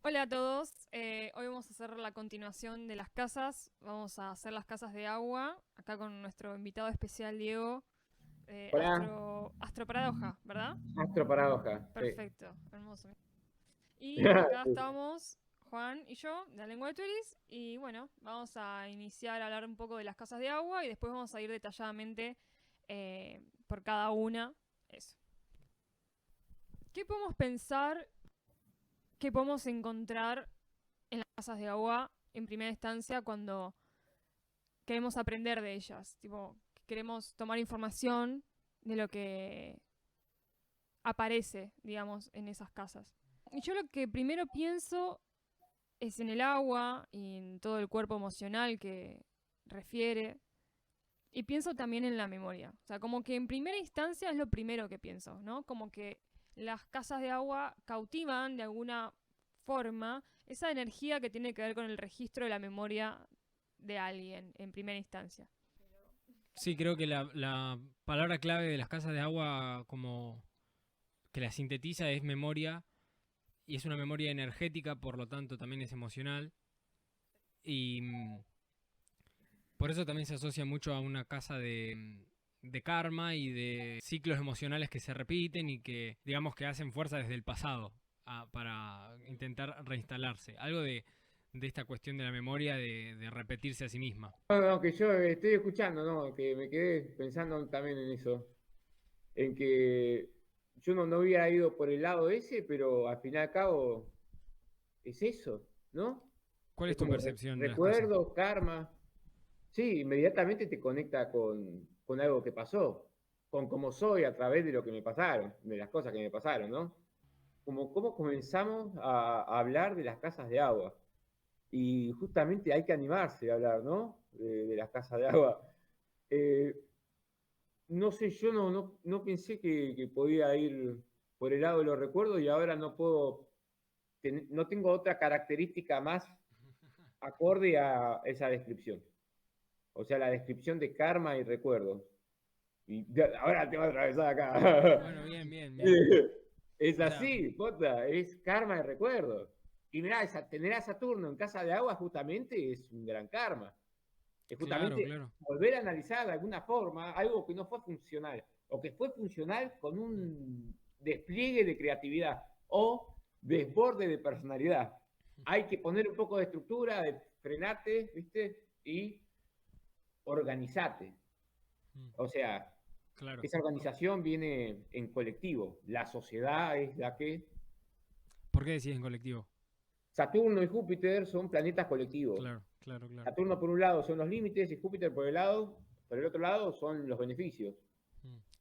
Hola a todos, hoy vamos a hacer la continuación de las casas, vamos a hacer las casas de agua, acá con nuestro invitado especial Diego, Hola, Astro Paradoja, ¿verdad? Astro Paradoja, sí. Perfecto, hermoso. Y acá estamos Juan y yo, de la lengua de Turis, y bueno, vamos a iniciar a hablar un poco de las casas de agua y después vamos a ir detalladamente por cada una. Eso. ¿Qué podemos pensar que podemos encontrar en las casas de agua en primera instancia cuando queremos aprender de ellas? Tipo, queremos tomar información de lo que aparece, digamos, en esas casas. Y yo lo que primero pienso es en el agua y en todo el cuerpo emocional que refiere. Y pienso también en la memoria. O sea, como que en primera instancia es lo primero que pienso, ¿no? Como que las casas de agua cautivan de alguna forma esa energía que tiene que ver con el registro de la memoria de alguien en primera instancia. Sí, creo que la palabra clave de las casas de agua, como que la sintetiza, es memoria, y es una memoria energética, por lo tanto también es emocional, y por eso también se asocia mucho a una casa de karma y de ciclos emocionales que se repiten y que, digamos, que hacen fuerza desde el pasado para intentar reinstalarse. Algo de esta cuestión de la memoria de repetirse a sí misma. No, no, que yo estoy escuchando, ¿no? Que me quedé pensando también en eso, en que yo no había ido por el lado ese, pero al fin y al cabo es eso, ¿no? ¿Cuál Es es tu como percepción de las casas? recuerdo, karma. Sí, inmediatamente te conecta con algo que pasó, con cómo soy a través de lo que me pasaron, de las cosas que me pasaron, ¿no? Como cómo comenzamos a hablar de las casas de agua. Y justamente hay que animarse a hablar, ¿no? De las casas de agua. Eh, no sé, yo no pensé que podía ir por el lado de los recuerdos y ahora no puedo, no tengo otra característica más acorde a esa descripción. O sea, la descripción de karma y recuerdos. Y ahora te voy a atravesar acá. Bueno, bien, bien, bien. Es O sea, así, Jota, es karma y recuerdos. Y mirá, tener a Saturno en casa de agua justamente es un gran karma. Es claro, justamente claro. volver a analizar de alguna forma algo que no fue funcional o que fue funcional con un despliegue de creatividad o desborde de personalidad. Hay que poner un poco de estructura, de frenarte, ¿viste? Y organizarte. Mm, O sea, claro. esa organización viene en colectivo. La sociedad es la que... ¿Por qué decís en colectivo? Saturno y Júpiter son planetas colectivos. Claro, claro, claro. Saturno por un lado son los límites y Júpiter por el otro lado son los beneficios.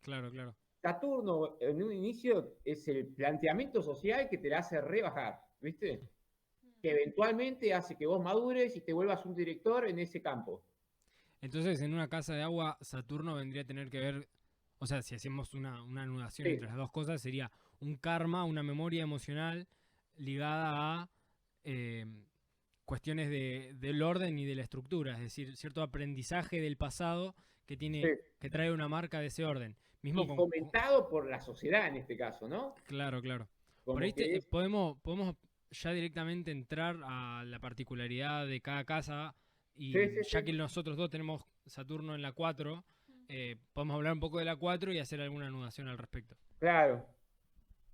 Claro, claro. Saturno en un inicio es el planteamiento social que te la hace rebajar, ¿viste? Que eventualmente hace que vos madures y te vuelvas un director en ese campo. Entonces, en una casa de agua, Saturno vendría a tener que ver, o sea, si hacemos una anudación entre Sí, las dos cosas, sería un karma, una memoria emocional ligada a eh, cuestiones del orden y de la estructura, es decir, cierto aprendizaje del pasado sí. que trae una marca de ese orden. Mismo Y con. fomentado por la sociedad en este caso, ¿no? Claro, claro. Por Como ahí que es... podemos ya directamente entrar a la particularidad de cada casa Sí, y sí, ya que sí. nosotros dos tenemos Saturno en la 4, podemos hablar un poco de la 4 y hacer alguna anudación al respecto. Claro.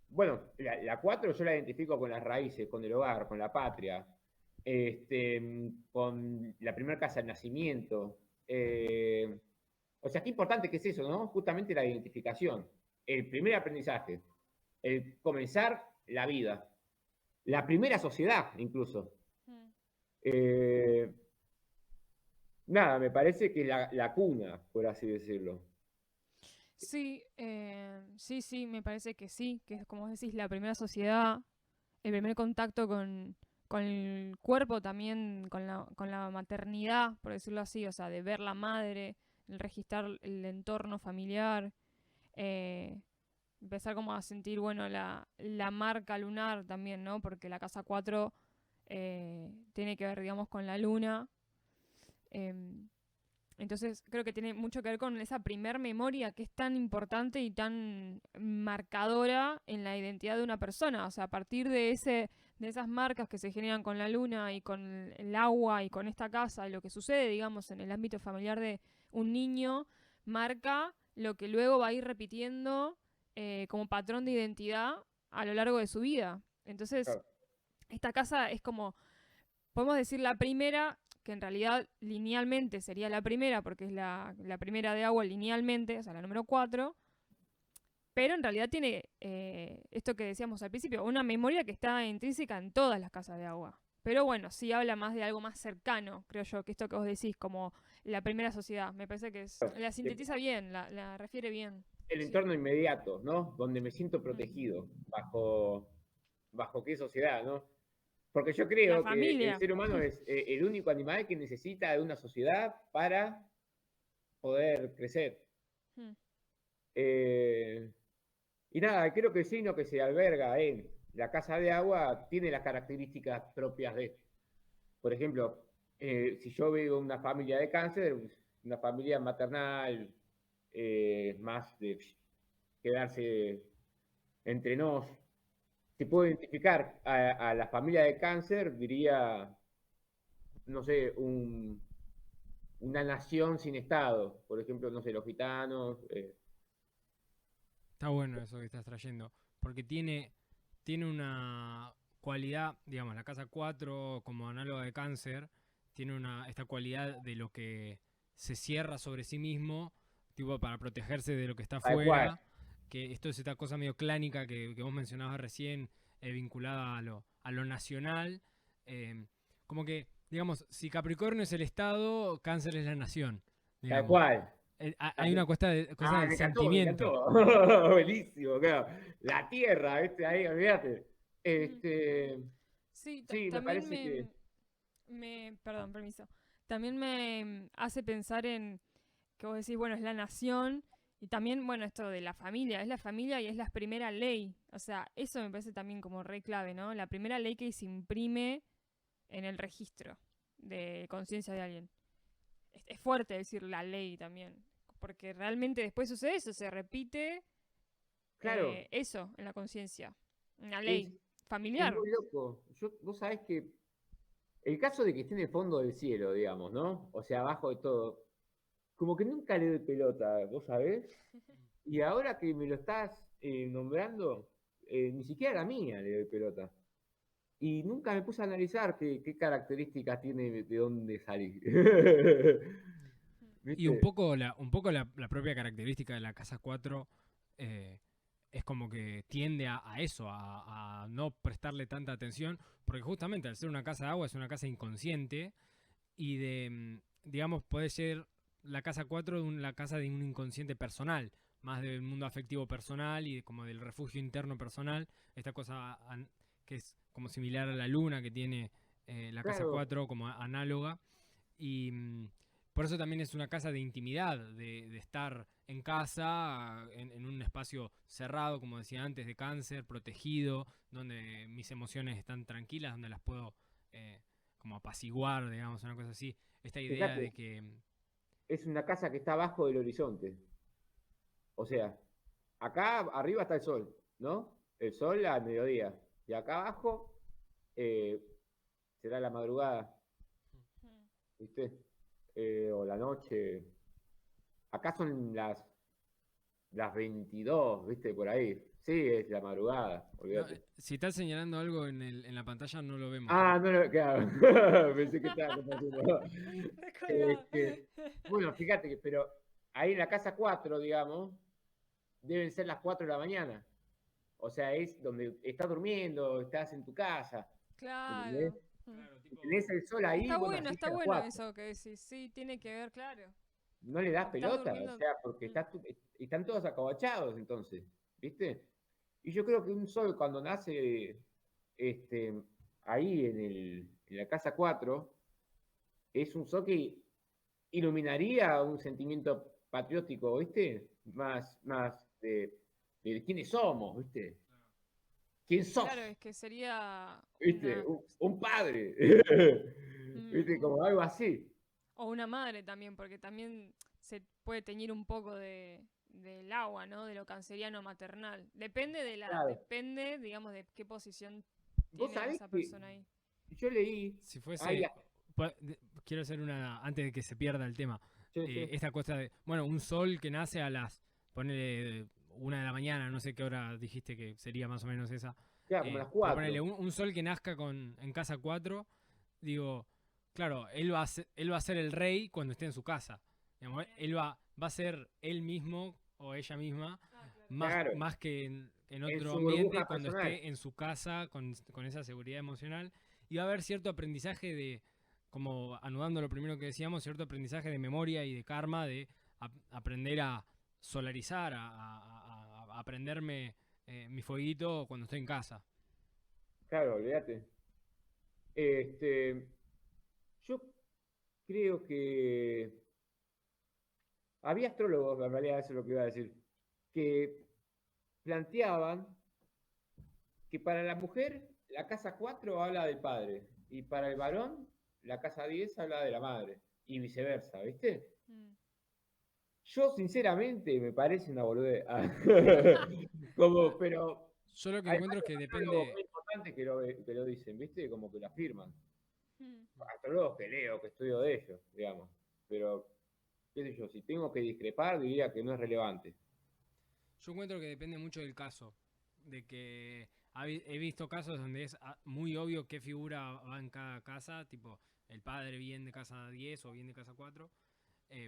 Bueno, la 4 yo la identifico con las raíces, con el hogar, con la patria, con la primera casa del nacimiento. O sea, qué importante que es eso, ¿no? Justamente la identificación, el primer aprendizaje, el comenzar la vida, la primera sociedad incluso. Mm. Eh, nada, me parece que la cuna, por así decirlo. Sí, sí, sí, me parece que sí, que es como vos decís, la primera sociedad, el primer contacto con el cuerpo también, con la maternidad, por decirlo así, o sea, de ver la madre, el registrar el entorno familiar, eh, empezar como a sentir, bueno, la marca lunar también, ¿no? Porque la casa 4 tiene que ver, digamos, con la luna. em, entonces creo que tiene mucho que ver con esa primer memoria que es tan importante y tan marcadora en la identidad de una persona. O sea, a partir de esas marcas que se generan con la luna y con el agua y con esta casa, y lo que sucede, digamos, en el ámbito familiar de un niño, marca lo que luego va a ir repitiendo como patrón de identidad a lo largo de su vida. Entonces, Claro. esta casa es como, podemos decir la primera, que en realidad linealmente sería la primera, porque es la primera de agua linealmente, o sea, la número 4, pero en realidad tiene esto que decíamos al principio, una memoria que está intrínseca en todas las casas de agua. Pero bueno, sí habla más de algo más cercano, creo yo, que esto que vos decís, como la primera sociedad. Me parece que la sintetiza bien, la refiere bien. El Sí. entorno inmediato, ¿no? Donde me siento Mm. protegido, bajo qué sociedad, ¿no? Porque yo La creo que el familia. ser humano es el único animal que necesita de una sociedad para poder crecer. Mm. Eh, y nada, creo que el signo que se alberga en la casa de agua tiene las características propias de. Por ejemplo, si yo veo una familia de cáncer, una familia maternal, más de quedarse entre nos. Si puedo identificar a la familia de cáncer, diría, no sé, una nación sin Estado. Por ejemplo, no sé, los gitanos. Está bueno eso que estás trayendo, porque tiene una cualidad, digamos, la casa 4 como análoga de cáncer, tiene esta cualidad de lo que se cierra sobre sí mismo, tipo para protegerse de lo que está Tal cual. afuera, que esto es esta cosa medio clánica que vos mencionabas recién, vinculada a lo nacional, como que, digamos, si Capricornio es el Estado, Cáncer es la nación, Tal digamos. cual. Hay una cosa del Me sentimiento. encantó. Buenísimo, claro. La tierra, ¿viste? Ahí, olvídate. Mm. Sí, Sí, me también parece que. perdón, permiso. También me hace pensar en que vos decís, bueno, es la nación y también, bueno, esto de la familia, es la familia y es la primera ley. O sea, eso me parece también como re clave, ¿no? La primera ley que se imprime en el registro de conciencia de alguien. Es fuerte decir la ley también, porque realmente después sucede eso, se repite Claro, eso en la conciencia, una es, ley es familiar. muy loco. Vos sabés que el caso de que esté en el fondo del cielo, digamos, ¿no? O sea, abajo de todo, como que nunca le doy pelota, ¿vos sabés? Y ahora que me lo estás nombrando, ni siquiera la mía le doy pelota. Y nunca me puse a analizar qué características tiene de dónde salir. Y un ¿Viste? poco la propia característica de la casa 4 eh, es como que tiende a eso, a no prestarle tanta atención, porque justamente al ser una casa de agua es una casa inconsciente y digamos, puede ser la casa 4 la casa de un inconsciente personal, más del mundo afectivo personal y como del refugio interno personal, esta cosa que es como similar a la luna que tiene la casa Claro, 4 como análoga. Y por eso también es una casa de intimidad, de estar en casa, en un espacio cerrado, como decía antes, de cáncer, protegido, donde mis emociones están tranquilas, donde las puedo como apaciguar, digamos, una cosa así. Esta idea fíjate, de que... es una casa que está abajo del horizonte. O sea, acá arriba está el sol, ¿no? El sol al mediodía. Y acá abajo eh, será la madrugada, ¿viste? O la noche. Acá son las 22, ¿viste? Por ahí. Sí, es la madrugada, No, olvídate. si estás señalando algo en la pantalla no lo vemos. Ah, no, no, claro. Pensé que estaba compartiendo. Descolgado. Este, bueno, fíjate que, pero ahí en la casa 4, digamos, deben ser las 4 de la mañana. O sea, es donde estás durmiendo, estás en tu casa. ¿Entendés? Claro. Claro, Y tipo... tenés el sol ahí, bueno, así que Está a las bueno 4. eso que decís. Sí, tiene que ver, claro. No le das Estás pelota, o durmiendo. sea, porque están todos acabachados entonces, ¿viste? Y yo creo que un sol cuando nace este, ahí en la casa 4 es un sol que iluminaría un sentimiento patriótico, ¿viste? Más de quiénes somos, ¿viste? ¿Quién sos? Claro, es que sería ¿Viste? una. Un padre, mm, ¿viste? Como algo así. o una madre también, porque también se puede teñir un poco del agua, ¿no? De lo canceriano maternal. Claro. Depende, digamos, de qué posición Vos tiene sabés esa que persona ahí. yo leí, Si fuese. ay, Quiero hacer una. Antes de que se pierda el tema. sí, sí, Esta cosa de. Bueno, un sol que nace a las. Ponele 1 de la mañana, no sé qué hora dijiste que sería más o menos esa. claro, como las Pero ponele 4. un sol que nazca en casa 4. Digo, claro, él va a ser el rey cuando esté en su casa. Digamos, él va a ser él mismo o ella misma Claro, más que en en otro su ambiente burbuja cuando personal. esté en su casa con esa seguridad emocional. Y va a haber cierto aprendizaje de, como anudando lo primero que decíamos, cierto aprendizaje de memoria y de karma, de aprender a solarizar, a aprenderme mi fueguito cuando estoy en casa. Claro, olvídate. Este, yo creo que había astrólogos, en realidad eso es lo que iba a decir, que planteaban que para la mujer la casa 4 habla del padre y para el varón la casa 10 habla de la madre y viceversa, ¿viste? Mm. Yo sinceramente me parece una boludez. Como, pero Yo lo que hay encuentro es que varios astrólogos depende. muy importantes que lo dicen, ¿viste? Como que lo afirman. Mm. Astrólogos que leo, que estudio de ellos, digamos. Pero, qué sé yo, si tengo que discrepar, diría que no es relevante. Yo encuentro que depende mucho del caso. De que he visto casos donde es muy obvio qué figura va en cada casa, tipo el padre bien de casa 10 o bien de casa 4,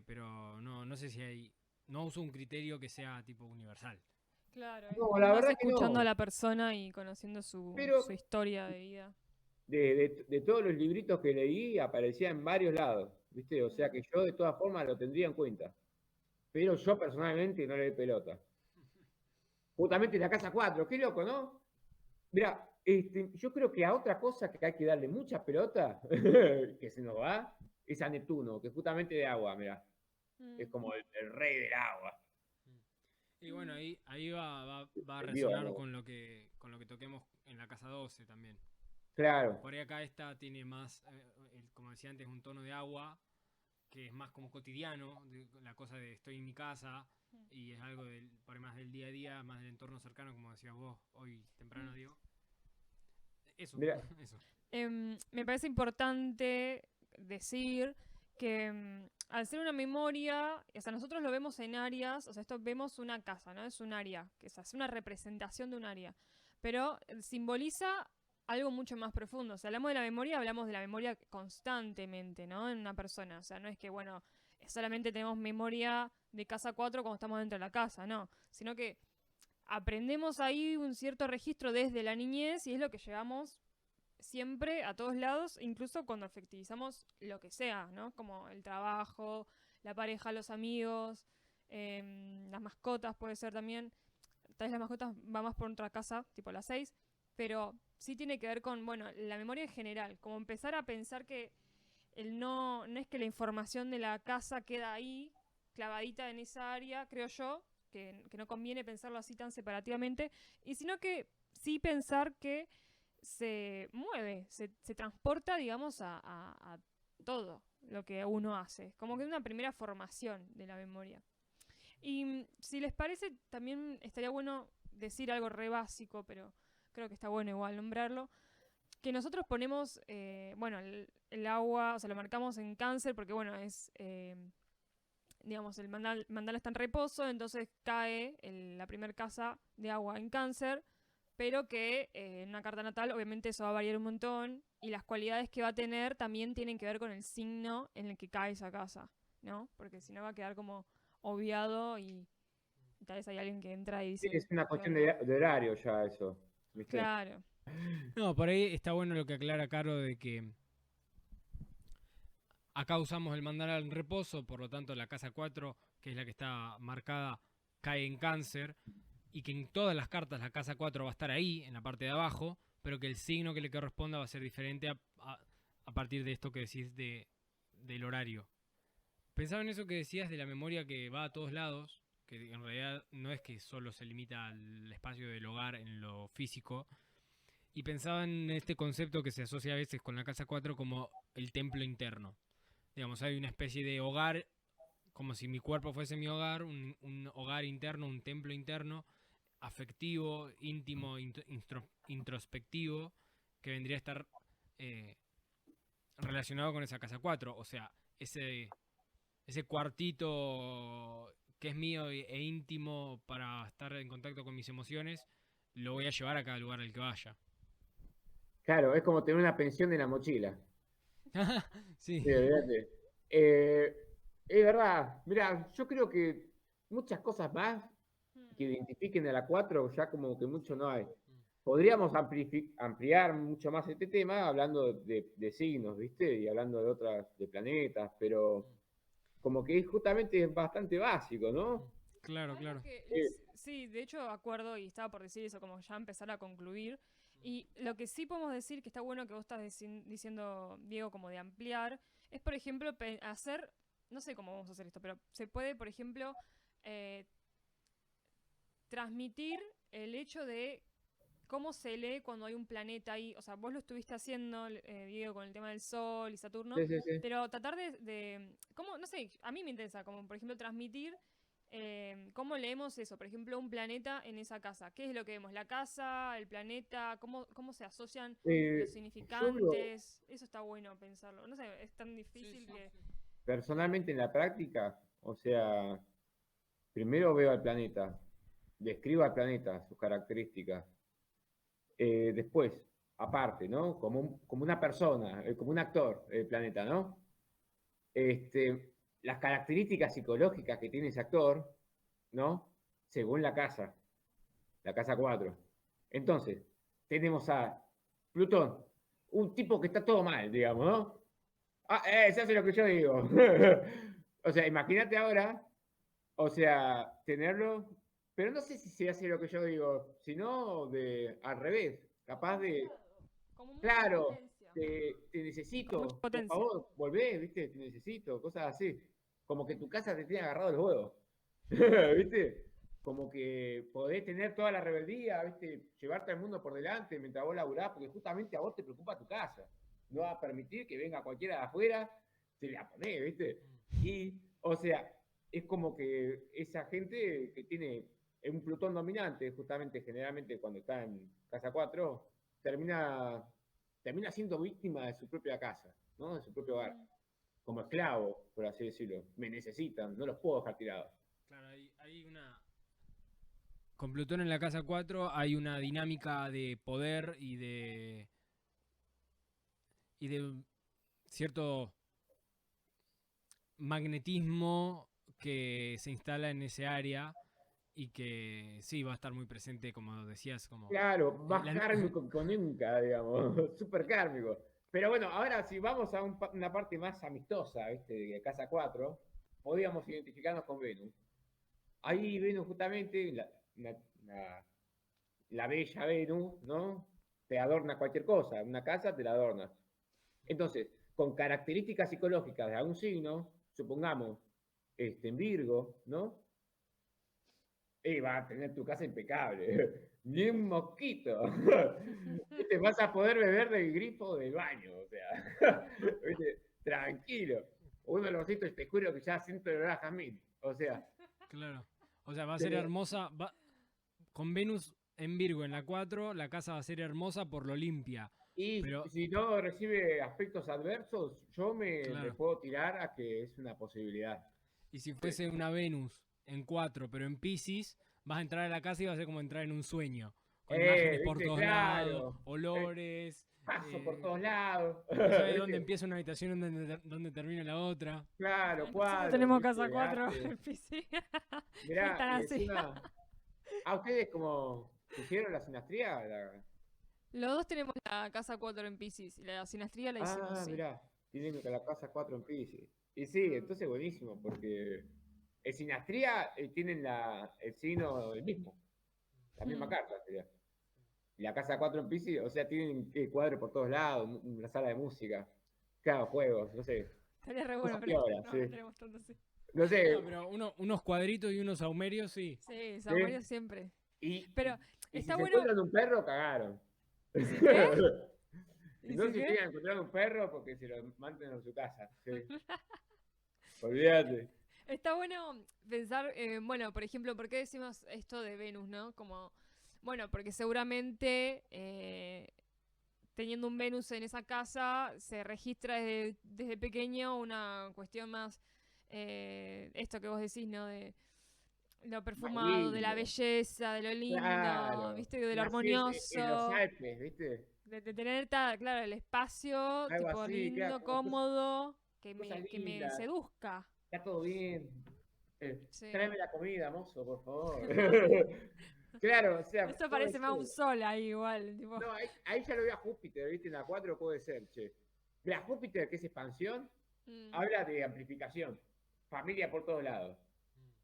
pero no sé si hay. No uso un criterio que sea tipo universal. Claro, No, es la más verdad que escuchando a no. la persona y conociendo Pero su historia de vida. de todos los libritos que leí, aparecía en varios lados, ¿viste? O sea Mm. que yo de todas formas lo tendría en cuenta. Pero yo personalmente no le doy pelota. Justamente la casa 4, qué loco, ¿no? Mira, yo creo que a otra cosa que hay que darle mucha pelota, que se nos va, es a Neptuno, que es justamente de agua, mira. Es Mm. como el rey del agua. Y bueno, Mm. ahí va a El dios, resonar ¿no? con lo que toquemos en la casa 12 también. Claro. Por ahí acá esta tiene más, como decía antes, un tono de agua, que es más como cotidiano, la cosa de estoy en mi casa, y es algo por ahí más del día a día, más del entorno cercano, como decías vos hoy temprano, Diego. Eso, Mira, eso. Me parece importante decir que al ser una memoria, o sea, nosotros lo vemos en áreas, o sea, esto vemos una casa, ¿no? Es un área, que es una representación de un área, pero simboliza algo mucho más profundo. O sea, hablamos de la memoria constantemente, ¿no? En una persona. O sea, no es que, bueno, solamente tenemos memoria de casa 4 cuando estamos dentro de la casa, no. Sino que aprendemos ahí un cierto registro desde la niñez y es lo que llevamos siempre a todos lados, incluso cuando efectivizamos lo que sea, ¿no? Como el trabajo, la pareja, los amigos, las mascotas puede ser también. Tal vez las mascotas va más por otra casa, tipo las 6, pero sí tiene que ver con, bueno, la memoria en general, como empezar a pensar que no es que la información de la casa queda ahí, clavadita en esa área, creo yo, que no conviene pensarlo así tan separativamente, y sino que sí pensar que se mueve, se transporta, digamos, a todo lo que uno hace. Como que es una primera formación de la memoria. Y si les parece, también estaría bueno decir algo re básico, pero creo que está bueno igual nombrarlo. Que nosotros ponemos, bueno, el agua, o sea, lo marcamos en cáncer porque, bueno, es, digamos, el mandala está en reposo, entonces cae la primera casa de agua en cáncer, pero que en una carta natal obviamente eso va a variar un montón y las cualidades que va a tener también tienen que ver con el signo en el que cae esa casa, ¿no? Porque si no va a quedar como obviado y tal vez hay alguien que entra y sí, dice, es una ¿qué cuestión onda? de horario ya eso, ¿viste? Claro. No, por ahí está bueno lo que aclara Caro de que acá usamos el mandala en reposo, por lo tanto la casa 4, que es la que está marcada, cae en cáncer, y que en todas las cartas la casa 4 va a estar ahí, en la parte de abajo, pero que el signo que le corresponda va a ser diferente a partir de esto que decís del horario. Pensaba en eso que decías de la memoria que va a todos lados, que en realidad no es que solo se limita al espacio del hogar en lo físico, y pensaba en este concepto que se asocia a veces con la casa 4 como el templo interno. Digamos, hay una especie de hogar, como si mi cuerpo fuese mi hogar, un hogar interno, un templo interno, afectivo, íntimo, introspectivo, que vendría a estar relacionado con esa casa 4. O sea, ese cuartito que es mío e íntimo para estar en contacto con mis emociones, lo voy a llevar a cada lugar al que vaya. Claro, es como tener una pensión en la mochila. Sí. Sí, olvídate. Eh, es verdad, mira, yo creo que muchas cosas más que identifiquen a la 4 ya como que mucho no hay. Podríamos ampliar mucho más este tema hablando de signos, ¿viste? Y hablando de otras, de planetas, pero como que justamente es bastante básico, ¿no? Claro, Algo claro. que Eh, sí, de hecho acuerdo y estaba por decir eso, como ya empezar a concluir. Y lo que sí podemos decir que está bueno que vos estás diciendo, Diego, como de ampliar, es por ejemplo hacer, no sé cómo vamos a hacer esto, pero se puede, por ejemplo, eh, transmitir el hecho de cómo se lee cuando hay un planeta ahí. O sea, vos lo estuviste haciendo, Diego, con el tema del Sol y Saturno, sí, sí, sí. pero tratar ¿cómo? No sé, a mí me interesa, como por ejemplo transmitir cómo leemos eso, por ejemplo, un planeta en esa casa. ¿Qué es lo que vemos? ¿La casa, el planeta? ¿Cómo se asocian los Yo lo, significantes? Eso está bueno pensarlo. No sé, es tan difícil que... personalmente en la práctica, o sea, primero veo al planeta, describo al planeta, sus características. Después, aparte, ¿no? Como una persona, como un actor, el planeta, ¿no? Las características psicológicas que tiene ese actor, ¿no? Según la casa 4. Entonces, tenemos a Plutón, un tipo que está todo mal, digamos, ¿no? Ah, se hace lo que yo digo. O sea, imagínate ahora, o sea, tenerlo, pero no sé si se hace lo que yo digo, sino al revés, capaz de, Como mucha claro, potencia. te Con mucha necesito, por potencia. favor, volvé, ¿viste? Te necesito, cosas así. Como que tu casa te tiene agarrado los huevos, ¿viste? Como que podés tener toda la rebeldía, ¿viste? Llevarte al mundo por delante mientras vos laburás, porque justamente a vos te preocupa tu casa. No va a permitir que venga cualquiera de afuera, se la pone, ¿viste? Y, o sea, es como que esa gente que tiene un Plutón dominante, justamente generalmente cuando está en casa 4 termina, termina siendo víctima de su propia casa, ¿no? De su propio hogar. Como esclavo, por así decirlo. Me necesitan, no los puedo dejar tirados. Claro, hay una... Con Plutón en la casa 4 hay una dinámica de poder y de cierto magnetismo que se instala en ese área y que sí va a estar muy presente, como decías, como Claro, más la- kármico que nunca, digamos, súper kármico. Pero bueno, ahora si vamos a una parte más amistosa, ¿viste? De casa 4 podríamos identificarnos con Venus. Ahí Venus justamente, la, la bella Venus, ¿no? Te adorna cualquier cosa, una casa te la adorna. Entonces, con características psicológicas de algún signo, supongamos, en Virgo, ¿no? Y va a tener tu casa impecable. Ni un mosquito. Te vas a poder beber del grifo del baño, o sea, ¿viste? Tranquilo. Un olorcito, te juro que ya siento el olor a jazmín. O sea, Claro. O sea, va a ser tenés- hermosa. Con Venus en Virgo en la 4, la casa va a ser hermosa por lo limpia. y Pero, si no recibe aspectos adversos, yo me claro. puedo tirar a que es una posibilidad. Y si fuese una Venus en 4, pero en Pisces, vas a entrar a la casa y va a ser como entrar en un sueño. Con imágenes por ¿Viste? todos lados, Claro. olores. Paso por todos lados. No sabes dónde ¿Viste? empieza una habitación y dónde termina la otra. Claro, Nosotros cuadros, tenemos casa ¿viste? 4 Arte. en PC. Mirá, Están y así. encima, ¿a ustedes como hicieron la sinastría? Los dos tenemos la casa 4 en Pisces y la sinastría la hicimos, Ah, sí. mirá, tienen que la casa 4 en Pisces. Y sí, entonces buenísimo, porque en sinastría tienen el signo el mismo, la misma Mm. carta sería. Y la casa 4 en Pisces, o sea, tienen cuadros por todos lados, una sala de música, claro, juegos, no sé, Estaría re bueno, cosas pero piolas, no, sí. no tenemos tanto así. No No, sé, pero unos cuadritos y unos saumerios, sí. Sí, ¿sí? Saumerio siempre. Y, Pero y si está se bueno. encuentran un perro, cagaron. ¿Y si qué? Si ¿Y no si se qué? llegan a encontrar un perro, porque se lo mantienen en su casa. Sí. Olvídate. Está bueno pensar, bueno, por ejemplo, ¿por qué decimos esto de Venus, no? Como, bueno, porque seguramente teniendo un Venus en esa casa, se registra desde pequeño una cuestión más, esto que vos decís, ¿no? De lo Más perfumado, de la lindo. belleza, de lo lindo, Claro. ¿viste? De lo Nací en los armonioso, Alpes, ¿viste? de tener, claro, el espacio, Algo tipo así, claro, lindo, como cómodo, cosas que me lindas. seduzca. Está todo bien. Sí. Tráeme la comida, mozo, por favor. Claro, o sea, Eso puede parece más ser. un sol ahí igual, tipo. No, ahí ya lo veo a Júpiter, ¿viste? En la 4 puede ser, che. Mira, Júpiter, que es expansión, Mm, habla de amplificación. Familia por todos lados.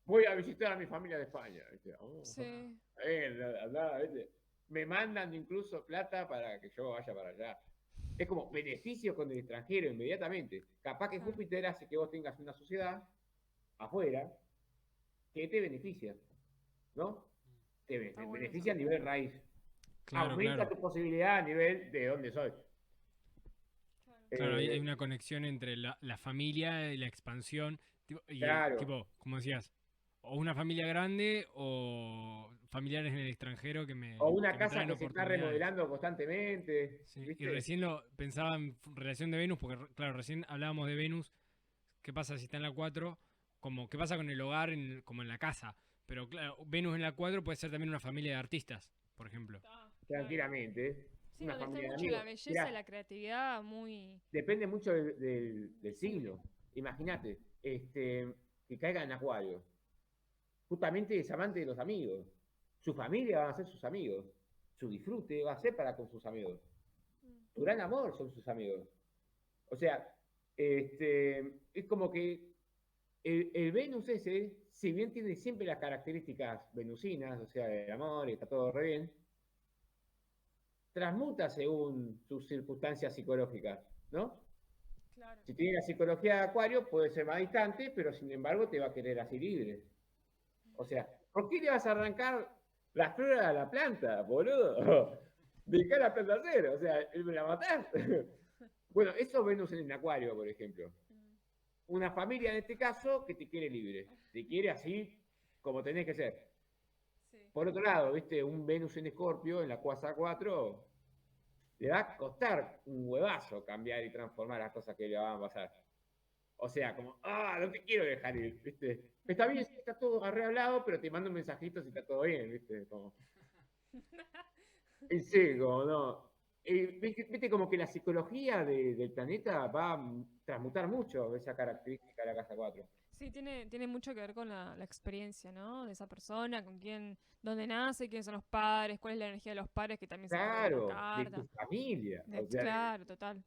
Voy a visitar a mi familia de España, ¿viste? Oh, sí. ¿viste? Me mandan incluso plata para que yo vaya para allá. Es como beneficio con el extranjero inmediatamente. Capaz que Claro. Júpiter hace que vos tengas una sociedad afuera que te beneficia, ¿no? Está Te bueno eso. beneficia a nivel raíz. Claro, Aumenta claro. tu posibilidad a nivel de dónde soy. Claro. Claro, hay Eh, una conexión entre la familia y la expansión. claro. Tipo, como decías, o una familia grande o familiares en el extranjero O una que me casa traen que se está oportunidades. remodelando constantemente, Sí, y ¿viste? recién lo pensaba en relación de Venus, porque claro, recién hablábamos de Venus. ¿Qué pasa si está en la 4? Como, ¿qué pasa con el hogar como en la casa? Pero claro, Venus en la 4 puede ser también una familia de artistas, por ejemplo. Ah, claro. Tranquilamente. Sí, Una donde está familia de mucho la amigos. belleza y Mirá, la creatividad muy depende mucho del visible. signo. Imagínate, que caiga en Acuario. Justamente es amante de los amigos. Su familia van a ser sus amigos. Su disfrute va a ser para con sus amigos. Mm, Su gran amor son sus amigos. O sea, es como que el Venus ese, si bien tiene siempre las características venusinas, o sea, el amor y está todo re bien, transmuta según sus circunstancias psicológicas, ¿no? claro. Si tiene la psicología de Acuario, puede ser más distante, pero sin embargo te va a querer así libre. O sea, ¿por qué le vas a arrancar la flor a la planta, boludo? Dejá la planta cero, o sea, me la matás. Bueno, eso Venus en el Acuario, por ejemplo. Mm, Una familia en este caso que te quiere libre, te quiere así como tenés que ser. sí. Por otro lado, viste, un Venus en Escorpio en la casa 4 le va a costar un huevazo cambiar y transformar las cosas que le van a pasar. O sea, como, no te quiero dejar ir, ¿viste? Está bien, sí, está todo arreglado, pero te mando un mensajito si está todo bien, ¿viste? Como, en serio, como no. Viste como que la psicología del planeta va a transmutar mucho esa característica de la casa 4. Sí, tiene mucho que ver con la experiencia, ¿no? De esa persona, con quién, dónde nace, quiénes son los padres, cuál es la energía de los padres que también se puede ver en la Claro, de tu carta. familia, o sea, Claro, total.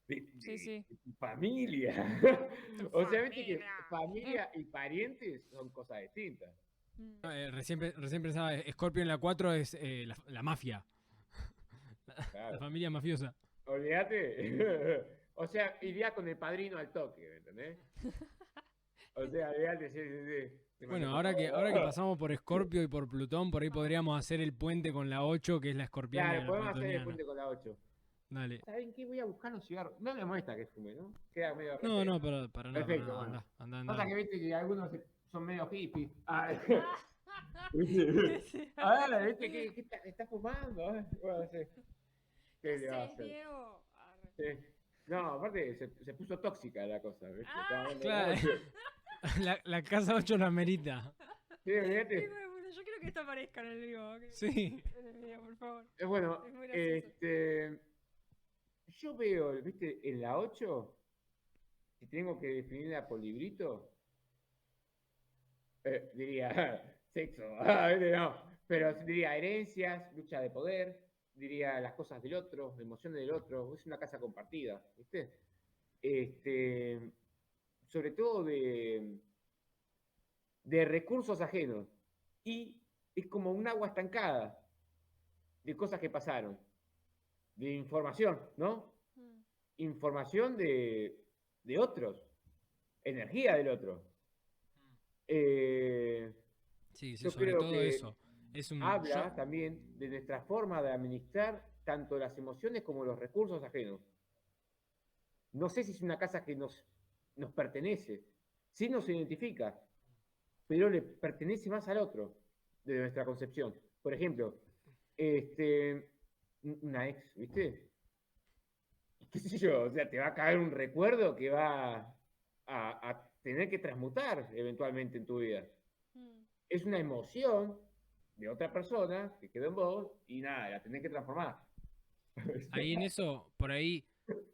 Sí, de sí. tu familia. Tu O sea, viste que familia. familia y parientes son cosas distintas. Mm. Recién pensaba, Scorpio en la 4 es la mafia, la Claro. familia mafiosa. Olvídate. O sea, iría con el padrino al toque, ¿me entendés? O sea, olvídate, sí, sí, sí. Te mando Bueno, por ahora que favor. pasamos por Scorpio y por Plutón, por ahí podríamos hacer el puente con la 8, que es la escorpiana y Claro, la podemos hacer el plutoniana. puente con la 8. Dale. ¿Saben qué? Voy a buscar los cigarros. No me molesta que fume, ¿no? Queda medio re No, feo. no, para Perfecto, nada. bueno. Pasa Anda. que viste que algunos son medio hippies. Sí. A ver, ¿viste qué está fumando? Bueno, sí. ¿Qué ¿Qué le va a haces, hacer? Diego? Arre. Sí. No, aparte se puso tóxica la cosa, ¿viste? Estaba ¡Ah! hablando de la Claro, 8. la casa 8 la merita. Sí, Hijo olvídate. de puta, yo quiero que esto aparezca en el vivo. Sí. En el video, por favor. Bueno, Es muy gracioso. yo veo, ¿viste? En la 8, si tengo que definirla por librito, diría sexo, ¿viste? No, pero diría herencias, lucha de poder, diría las cosas del otro, emociones del otro, es una casa compartida, ¿viste? Este, sobre todo de recursos ajenos. Y es como un agua estancada de cosas que pasaron, de información, ¿no? Mm, Información de otros, energía del otro. Eh, Sí, sí, yo sobre creo todo que eso. Es un. habla también de nuestra forma de administrar tanto las emociones como los recursos ajenos. No sé si es una casa que nos pertenece, sí nos identifica, pero le pertenece más al otro, de nuestra concepción. Por ejemplo, una ex, ¿viste? qué sé yo, o sea, te va a caer un recuerdo que va a tener que transmutar eventualmente en tu vida. Mm. Es una emoción de otra persona que quedó en vos y nada, la tenés que transformar. Ahí en eso, por ahí,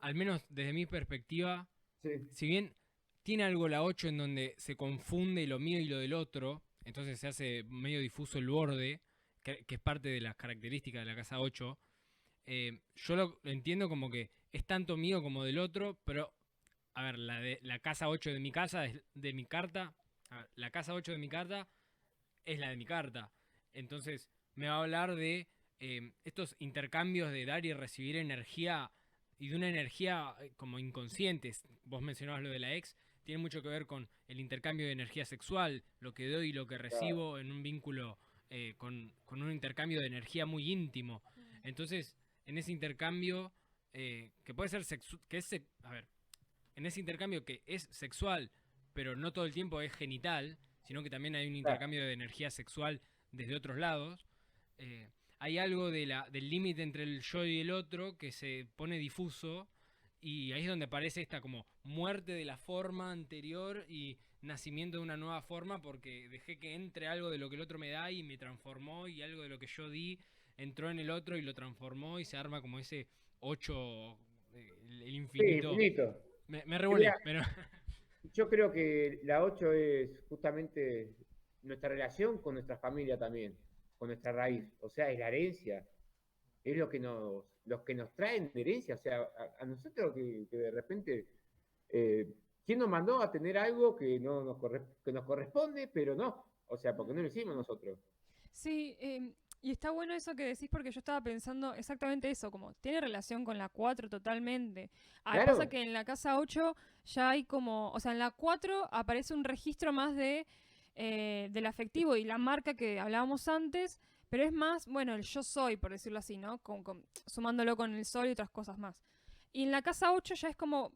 al menos desde mi perspectiva, Sí, si bien tiene algo la 8 en donde se confunde lo mío y lo del otro, entonces se hace medio difuso el borde, que es parte de las características de la casa 8, yo lo entiendo como que es tanto mío como del otro, pero, a ver, la casa 8 de mi casa es de mi carta, a ver, la casa 8 de mi carta es la de mi carta, entonces me va a hablar de estos intercambios de dar y recibir energía y de una energía como inconsciente. Vos mencionabas lo de la ex, tiene mucho que ver con el intercambio de energía sexual, lo que doy y lo que claro. recibo en un vínculo con un intercambio de energía muy íntimo. Mm. Entonces, en ese intercambio, que puede ser a ver, en ese intercambio que es sexual, pero no todo el tiempo es genital, sino que también hay un Claro. intercambio de energía sexual desde otros lados, eh, hay algo del límite entre el yo y el otro que se pone difuso y ahí es donde aparece esta como muerte de la forma anterior y nacimiento de una nueva forma porque dejé que entre algo de lo que el otro me da y me transformó y algo de lo que yo di entró en el otro y lo transformó y se arma como ese 8 el Sí, infinito. infinito. Me Mira, revolé, pero yo creo que la 8 es justamente nuestra relación con nuestra familia también, con nuestra raíz. O sea, es la herencia, es lo que nos traen de herencia. O sea, a nosotros que de repente, eh, ¿quién nos mandó a tener algo que, no nos que nos corresponde, pero no? O sea, porque no lo hicimos nosotros. Sí, y está bueno eso que decís porque yo estaba pensando exactamente eso, como tiene relación con la 4 totalmente. Ah, pasa Claro, que en la casa 8 ya hay como, o sea, en la 4 aparece un registro más del afectivo y la marca que hablábamos antes, pero es más, bueno, el yo soy, por decirlo así, ¿no? Sumándolo con el sol y otras cosas más. Y en la casa 8 ya es como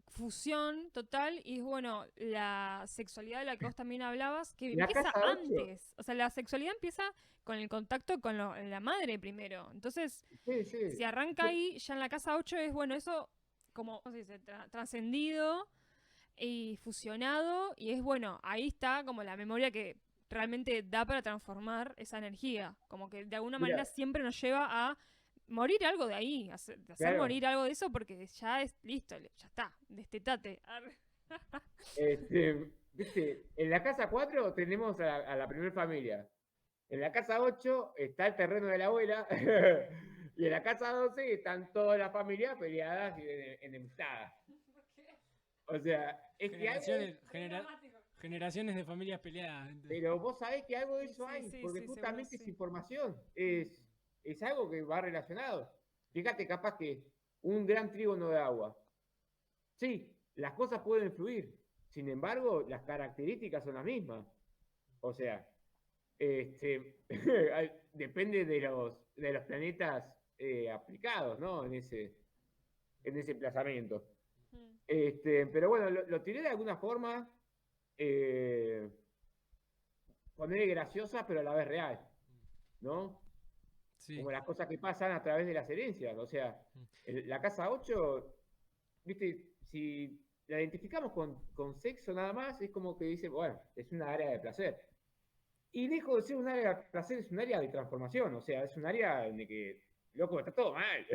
fusión total y es bueno la sexualidad de la que vos también hablabas que la empieza casa 8, antes, o sea, la sexualidad empieza con el contacto con la madre primero, entonces sí, sí. si arranca Yo- ahí ya en la casa 8 es bueno eso como ¿cómo se dice? Trascendido y fusionado y es bueno, ahí está como la memoria que realmente da para transformar esa energía, como que de alguna manera Mira, siempre nos lleva a morir algo de ahí, hacer claro, morir algo de eso porque ya es listo, ya está, destetate. Arre. viste, en la casa 4 tenemos a la primera familia. En la casa 8 está el terreno de la abuela. Y en la casa 12 están todas las familias peleadas y enemistadas. O sea, es que algo, generaciones de familias peleadas. pero vos sabés que algo de Y eso sí, hay, sí, porque sí, seguro justamente es sí. información, es algo que va relacionado. Fíjate, capaz que un gran trígono de agua. Sí, las cosas pueden fluir, sin embargo, las características son las mismas. O sea, depende de los planetas aplicados, ¿no? En ese emplazamiento. Mm. Pero bueno, lo tiré de alguna forma, eh, ponerle graciosa, pero a la vez real, ¿no? Sí. Como las cosas que pasan a través de las herencias. O sea, la casa 8, viste, si la identificamos con sexo nada más, es como que dice, bueno, es una área de placer. Y lejos de ser un área de placer, es un área de transformación. O sea, es un área en el que, loco, está todo mal.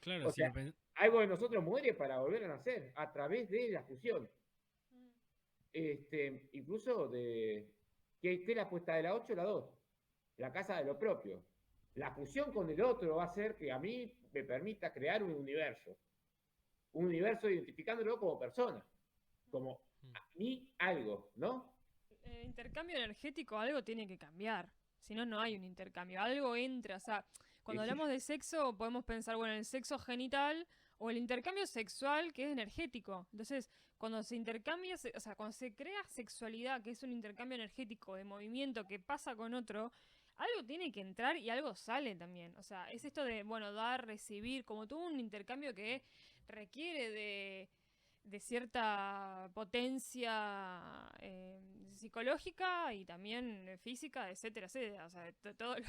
Claro, O si sea, lo pen- algo de nosotros muere para volver a nacer a través de la fusión. Incluso ¿qué es la apuesta de la 8 o la 2? La casa de lo propio. La fusión con el otro va a hacer que a mí me permita crear un universo. Un universo identificándolo como persona, como a mí algo, ¿no? Intercambio energético, algo tiene que cambiar. Si no, no hay un intercambio. Algo entra. O sea, cuando Sí, hablamos de sexo, podemos pensar, bueno, en el sexo genital o el intercambio sexual, que es energético. Entonces, cuando se intercambia, o sea, cuando se crea sexualidad, que es un intercambio energético de movimiento que pasa con otro, algo tiene que entrar y algo sale también. O sea, es esto de, bueno, dar, recibir, como todo un intercambio que requiere de cierta potencia psicológica y también física, etcétera, etcétera. O sea, todos los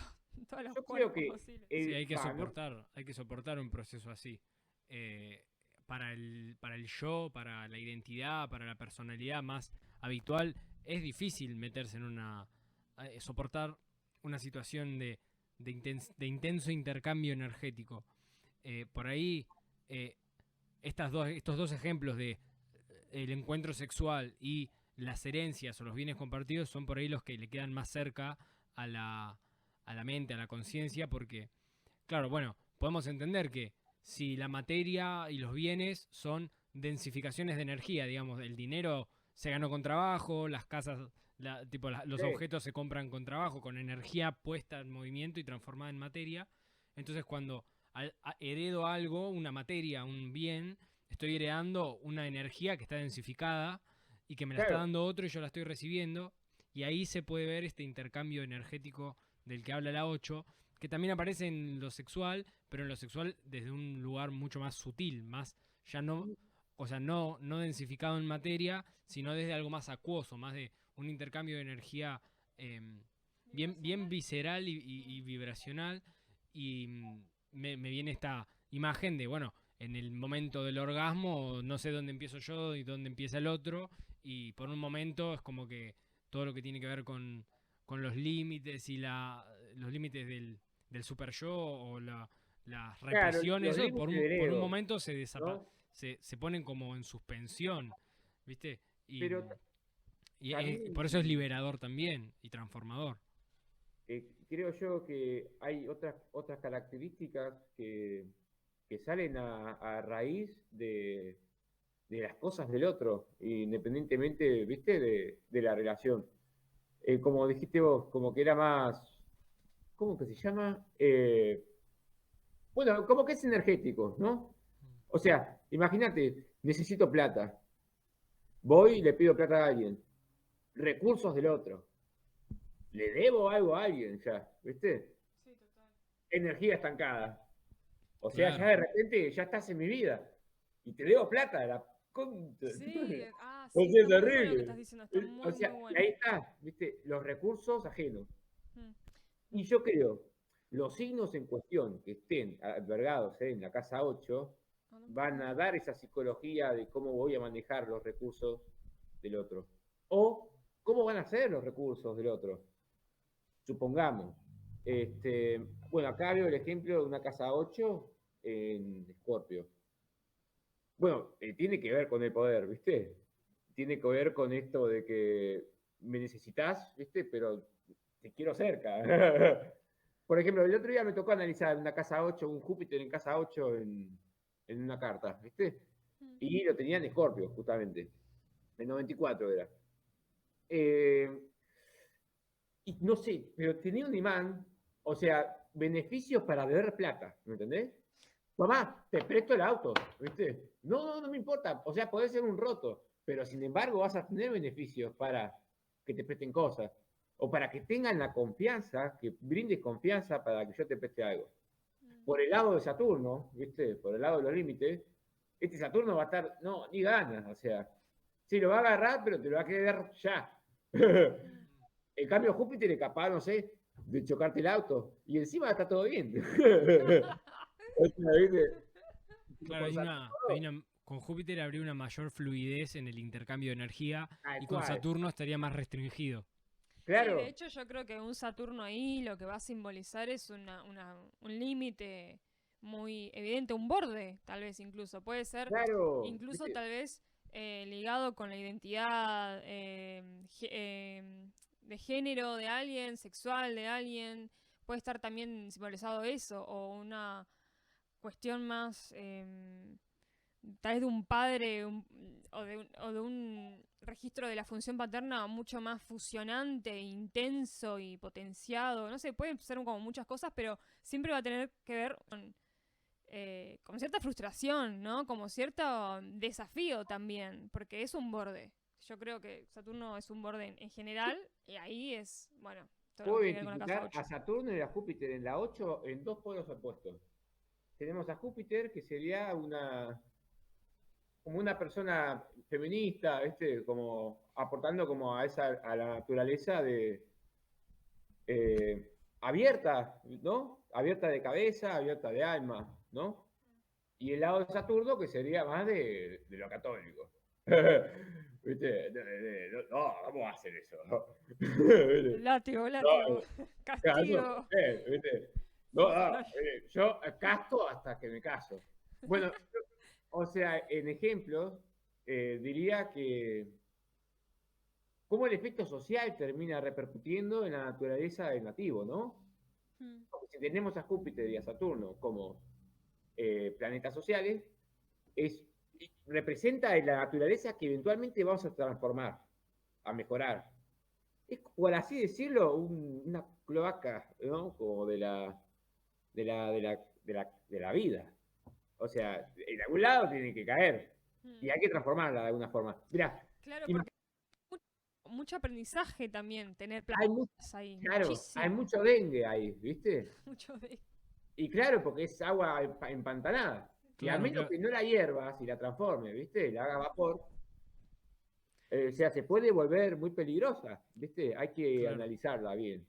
yo creo cuerpos que posibles. Sí, no, hay que soportar un proceso así. para el yo, para la identidad, para la personalidad más habitual, es difícil meterse en soportar una situación de intenso intercambio energético. Por ahí, estos dos ejemplos de el encuentro sexual y las herencias o los bienes compartidos son por ahí los que le quedan más cerca a la mente, a la conciencia, porque, claro, bueno, podemos entender que si la materia y los bienes son densificaciones de energía, digamos, el dinero se ganó con trabajo, las casas, los Sí, objetos se compran con trabajo, con energía puesta en movimiento y transformada en materia. Entonces, cuando heredo algo, una materia, un bien, estoy heredando una energía que está densificada y que me la está claro, dando otro y yo la estoy recibiendo. Y ahí se puede ver este intercambio energético del que habla la 8, que también aparece en lo sexual, pero en lo sexual desde un lugar mucho más sutil, más ya no, o sea, no densificado en materia, sino desde algo más acuoso, más de un intercambio de energía bien visceral y vibracional. Y me viene esta imagen de, bueno, en el momento del orgasmo no sé dónde empiezo yo y dónde empieza el otro, y por un momento es como que todo lo que tiene que ver con los límites y los límites del super yo o las claro, represiones, los eso límites del por un ego, momento ¿no? se ponen como en suspensión, ¿viste? Y, Pero por eso es también liberador también y transformador. creo yo que hay otras características que salen a raíz de las cosas del otro, independientemente, ¿viste? De la relación. Como dijiste vos, como que era más, ¿cómo que se llama? Bueno, como que es energético, ¿no? O sea, imagínate, necesito plata. Voy y le pido plata a alguien. Recursos del otro. Le debo algo a alguien ya, ¿viste? Sí, total. Energía estancada. O sea, ya Claro, de repente ya estás en mi vida. Y te debo plata, la concha. Sí, O sí, sea, está es muy bueno lo que horrible. estás diciendo, está O muy, sea, muy y bueno. ahí está, ¿viste? Los recursos ajenos. Mm. Y yo creo, los signos en cuestión que estén albergados en la casa 8 Ah, no puedo van creer. a dar esa psicología de cómo voy a manejar los recursos del otro. O cómo van a ser los recursos del otro. Supongamos. Bueno, acá veo el ejemplo de una casa 8 en Escorpio. Bueno, tiene que ver con el poder, ¿viste? Tiene que ver con esto de que me necesitas, ¿viste? Pero te quiero cerca. Por ejemplo, el otro día me tocó analizar una casa 8, un Júpiter en casa 8 en una carta, ¿viste? Mm. Y lo tenía en Escorpio, justamente. En 94 era. Eh, y no sé, pero tenía un imán, o sea, beneficios para beber plata, ¿me entendés? Mamá, te presto el auto, ¿viste? No me importa, o sea, puede ser un roto, pero sin embargo vas a tener beneficios para que te presten cosas, o para que tengan la confianza, que brindes confianza para que yo te preste algo. Mm. Por el lado de Saturno, ¿viste? Por el lado de los límites, este Saturno va a estar, no, ni ganas, o sea, sí, lo va a agarrar, pero te lo va a querer ya. Mm. En cambio, Júpiter es capaz, no sé, de chocarte el auto. Y encima está todo bien. O sea, ¿viste? claro, Con con Júpiter habría una mayor fluidez en el intercambio de energía tal y con cual. Saturno estaría más restringido. Sí, de Claro, hecho yo creo que un Saturno ahí lo que va a simbolizar es un límite muy evidente, un borde, tal vez incluso. Puede ser claro. incluso ¿Viste? tal vez ligado con la identidad de género de alguien, sexual de alguien. Puede estar también simbolizado eso, o una cuestión más tal vez de un padre o de un registro de la función paterna mucho más fusionante, intenso y potenciado. No sé, pueden ser como muchas cosas, pero siempre va a tener que ver con cierta frustración, ¿no? Como cierto desafío también, porque es un borde. Yo creo que Saturno es un borde en general y ahí es, bueno, todo lo que Puedo tiene que ver con la casa identificar a 8. Saturno y a Júpiter en la 8 en dos polos opuestos. Tenemos a Júpiter, que sería como una persona feminista, ¿viste? Como aportando como a la naturaleza abierta, ¿no? Abierta de cabeza, abierta de alma, ¿no? y el lado de Saturno que sería más de lo católico. ¿Viste? No, ¿cómo va a hacer eso? ¿Viste? Látigo, No, castigo. ¿viste? Sí, No, no. yo casto hasta que me caso. Bueno, o sea, en ejemplos, diría que cómo el efecto social termina repercutiendo en la naturaleza del nativo, ¿no? Mm, Porque si tenemos a Júpiter y a Saturno como planetas sociales, es, representa la naturaleza que eventualmente vamos a transformar, a mejorar. Es, por así decirlo, una cloaca, ¿no? Como de la vida. O sea, en algún lado tiene que caer mm. y hay que transformarla de alguna forma. Mira, Claro, porque mucho aprendizaje también tener hay mucho, plantas ahí, claro, hay muchísimo. mucho dengue ahí, ¿viste? Mucho de... Y claro, porque es agua empantanada. Y a Claro, menos claro. que no la hiervas y la transforme, ¿viste? La haga vapor, o sea, se puede volver muy peligrosa, ¿viste? Hay que Claro. analizarla bien.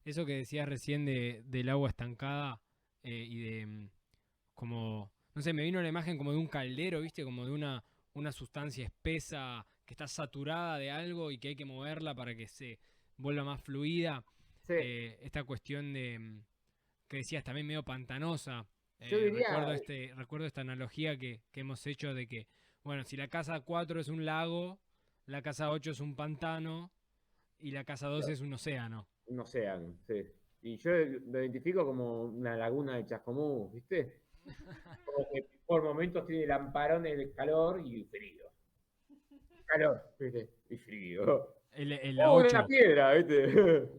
Eso que decías recién del agua estancada y de como, no sé, me vino la imagen como de un caldero, ¿viste? Como de una sustancia espesa que está saturada de algo y que hay que moverla para que se vuelva más fluida. Sí, Esta cuestión de que decías también medio pantanosa. yo diría, Recuerdo esta analogía que hemos hecho de que, bueno, si la casa 4 es un lago, la casa 8 es un pantano y la casa 2 es un océano. un océano, sí. Y yo lo identifico como una laguna de Chascomús, ¿viste? Como que por momentos tiene lamparones de calor y frío. Calor, ¿viste? Y frío. La Una 8, piedra, ¿viste? Claro,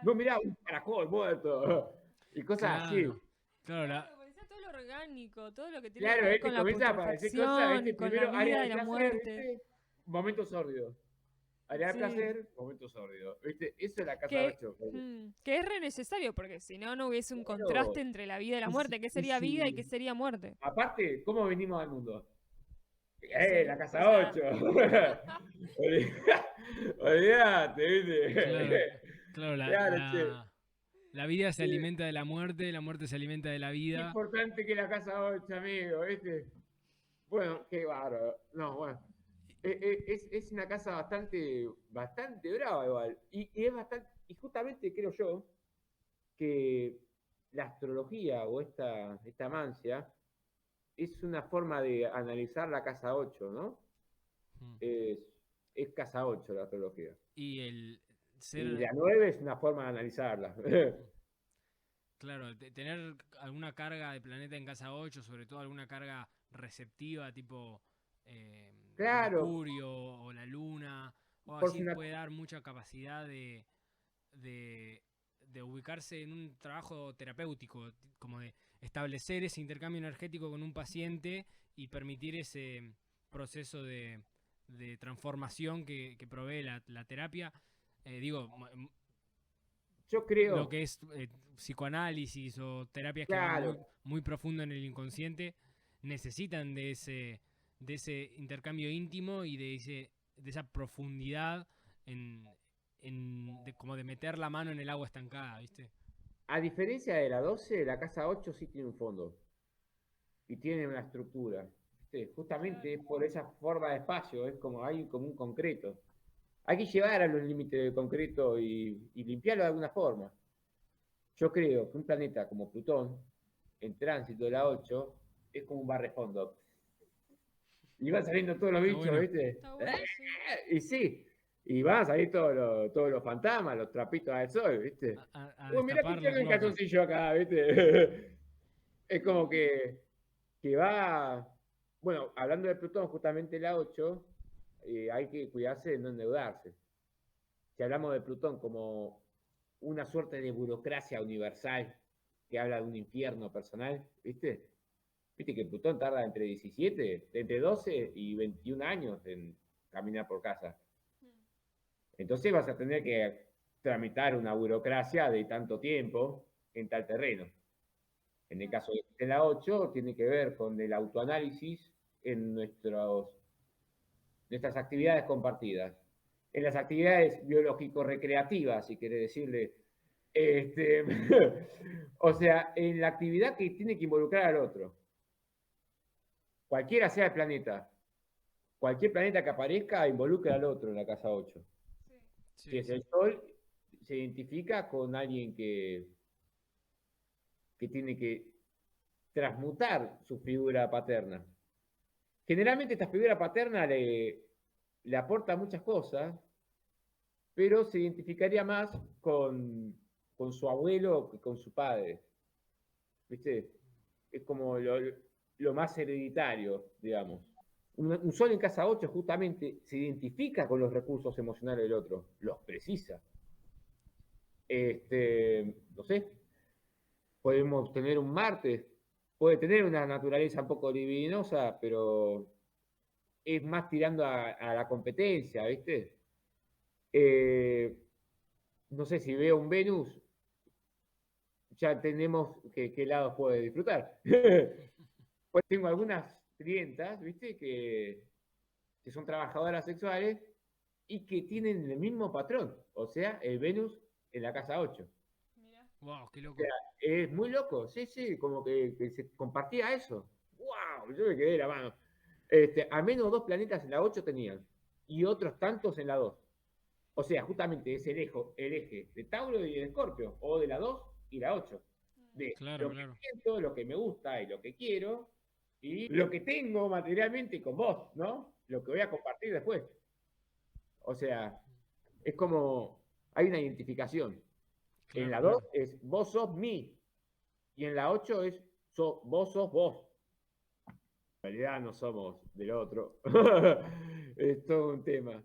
No, mirá, un caracol muerto. Y cosas así. claro. Claro, claro, porque está todo lo orgánico, todo lo que tiene que Claro, ver ¿viste? con la Comienza a aparecer cosas, putrefacción, ¿viste? con la Primero área vida de y la placer, muerte. ¿viste? Momento sórdido. Área de Sí. placer, momento sórdido. ¿Viste? Eso es la casa Que, 8. que es re necesario, porque si no, no hubiese un Claro. contraste entre la vida y la Y muerte. ¿Qué y sería vida y qué si, sería muerte? aparte, ¿cómo venimos al mundo? Y sí, La o casa sea, 8. Olvídate, claro, ¿viste? claro, Claro, che. la vida se eh, alimenta de la muerte se alimenta de la Qué vida. importante que la casa 8, amigo, ¿viste? Bueno, qué bárbaro. No, bueno. Es una casa bastante brava igual. Y es bastante, y justamente creo yo que la astrología o esta mancia es una forma de analizar la casa 8, ¿no? Mm. Es, es casa 8 la astrología. Y el Y ser, la 9 es una forma de analizarla. claro, tener alguna carga de planeta en casa 8, sobre todo alguna carga receptiva, tipo Claro, Mercurio o la Luna, o por así si una, puede dar mucha capacidad de, de ubicarse en un trabajo terapéutico, como de establecer ese intercambio energético con un paciente y permitir ese proceso de transformación que provee la terapia. Digo, yo lo creo, que es psicoanálisis o terapias que van claro, muy profundo en el inconsciente, necesitan de ese intercambio íntimo y de esa profundidad como de meter la mano en el agua estancada, ¿viste? a diferencia de la 12, la casa 8 sí tiene un fondo y tiene una estructura. ¿Viste? Justamente es por esa forma de espacio, es como hay como un concreto. Hay que llevar a los límites del concreto y limpiarlo de alguna forma. Yo creo que un planeta como Plutón, en tránsito de la 8, es como un barrefondo. Y van saliendo todos los Está bichos, bueno. ¿viste? está bueno, sí. Y sí, y van a salir todos los fantasmas, los trapitos al sol, ¿viste? A Mirá que destapar la tengo el cloaca. calzoncillo acá, ¿viste? Es como que va. Bueno, hablando de Plutón, justamente la 8, hay que cuidarse de no endeudarse. Si hablamos de Plutón como una suerte de burocracia universal que habla de un infierno personal, ¿viste? Viste que Plutón tarda entre 12 y 21 años en caminar por casa. Entonces vas a tener que tramitar una burocracia de tanto tiempo en tal terreno. En el caso de la 8, tiene que ver con el autoanálisis en nuestras actividades compartidas. En las actividades biológico-recreativas, si quiere decirle. O sea, en la actividad que tiene que involucrar al otro. cualquiera sea el planeta, cualquier planeta que aparezca involucra al otro en la casa 8. Si Sí, es sí. el Sol, se identifica con alguien que tiene que transmutar su figura paterna. Generalmente esta figura paterna le aporta muchas cosas, pero se identificaría más con su abuelo que con su padre. ¿Viste? Es como lo más hereditario, digamos. Un Sol en casa 8 justamente se identifica con los recursos emocionales del otro, los precisa. No sé, podemos tener un Marte, puede tener una naturaleza un poco libidinosa, pero es más tirando a la competencia, ¿viste? Eh, no sé, si veo un Venus, ya tenemos qué lado puede disfrutar. Pues tengo algunas clientas, ¿viste? Que son trabajadoras sexuales y que tienen el mismo patrón, o sea, el Venus en la casa 8. Mira. Wow, qué O sea, loco. es muy loco, sí, sí, como que se compartía eso. ¡Wow! Yo me quedé de la mano. Al menos 2 planetas en la 8 tenían, y otros tantos en la 2. O sea, justamente es el eje de Tauro y de Escorpio, o de la 2 y la 8. De Claro, lo que claro. siento, lo que me gusta y lo que quiero, y lo que tengo materialmente con vos, ¿no? Lo que voy a compartir después. O sea, es como, hay una identificación. En Claro, la 2 claro. es vos sos mí, y en la 8 es vos sos vos. En realidad no somos del otro. Es todo un tema.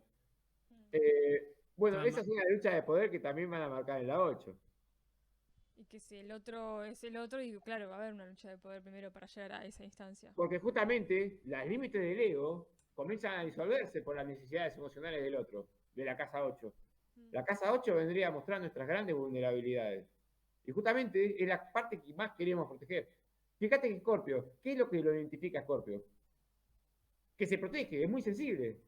Bueno, Claro, esa es una lucha de poder que también van a marcar en la 8. Y que si el otro es el otro, y claro, va a haber una lucha de poder primero para llegar a esa instancia. Porque justamente los límites del ego comienzan a disolverse por las necesidades emocionales del otro, de la casa 8. La casa 8 vendría a mostrar nuestras grandes vulnerabilidades. Y justamente es la parte que más queremos proteger. Fíjate que Scorpio, ¿qué es lo que lo identifica a Scorpio? Que se protege, es muy sensible.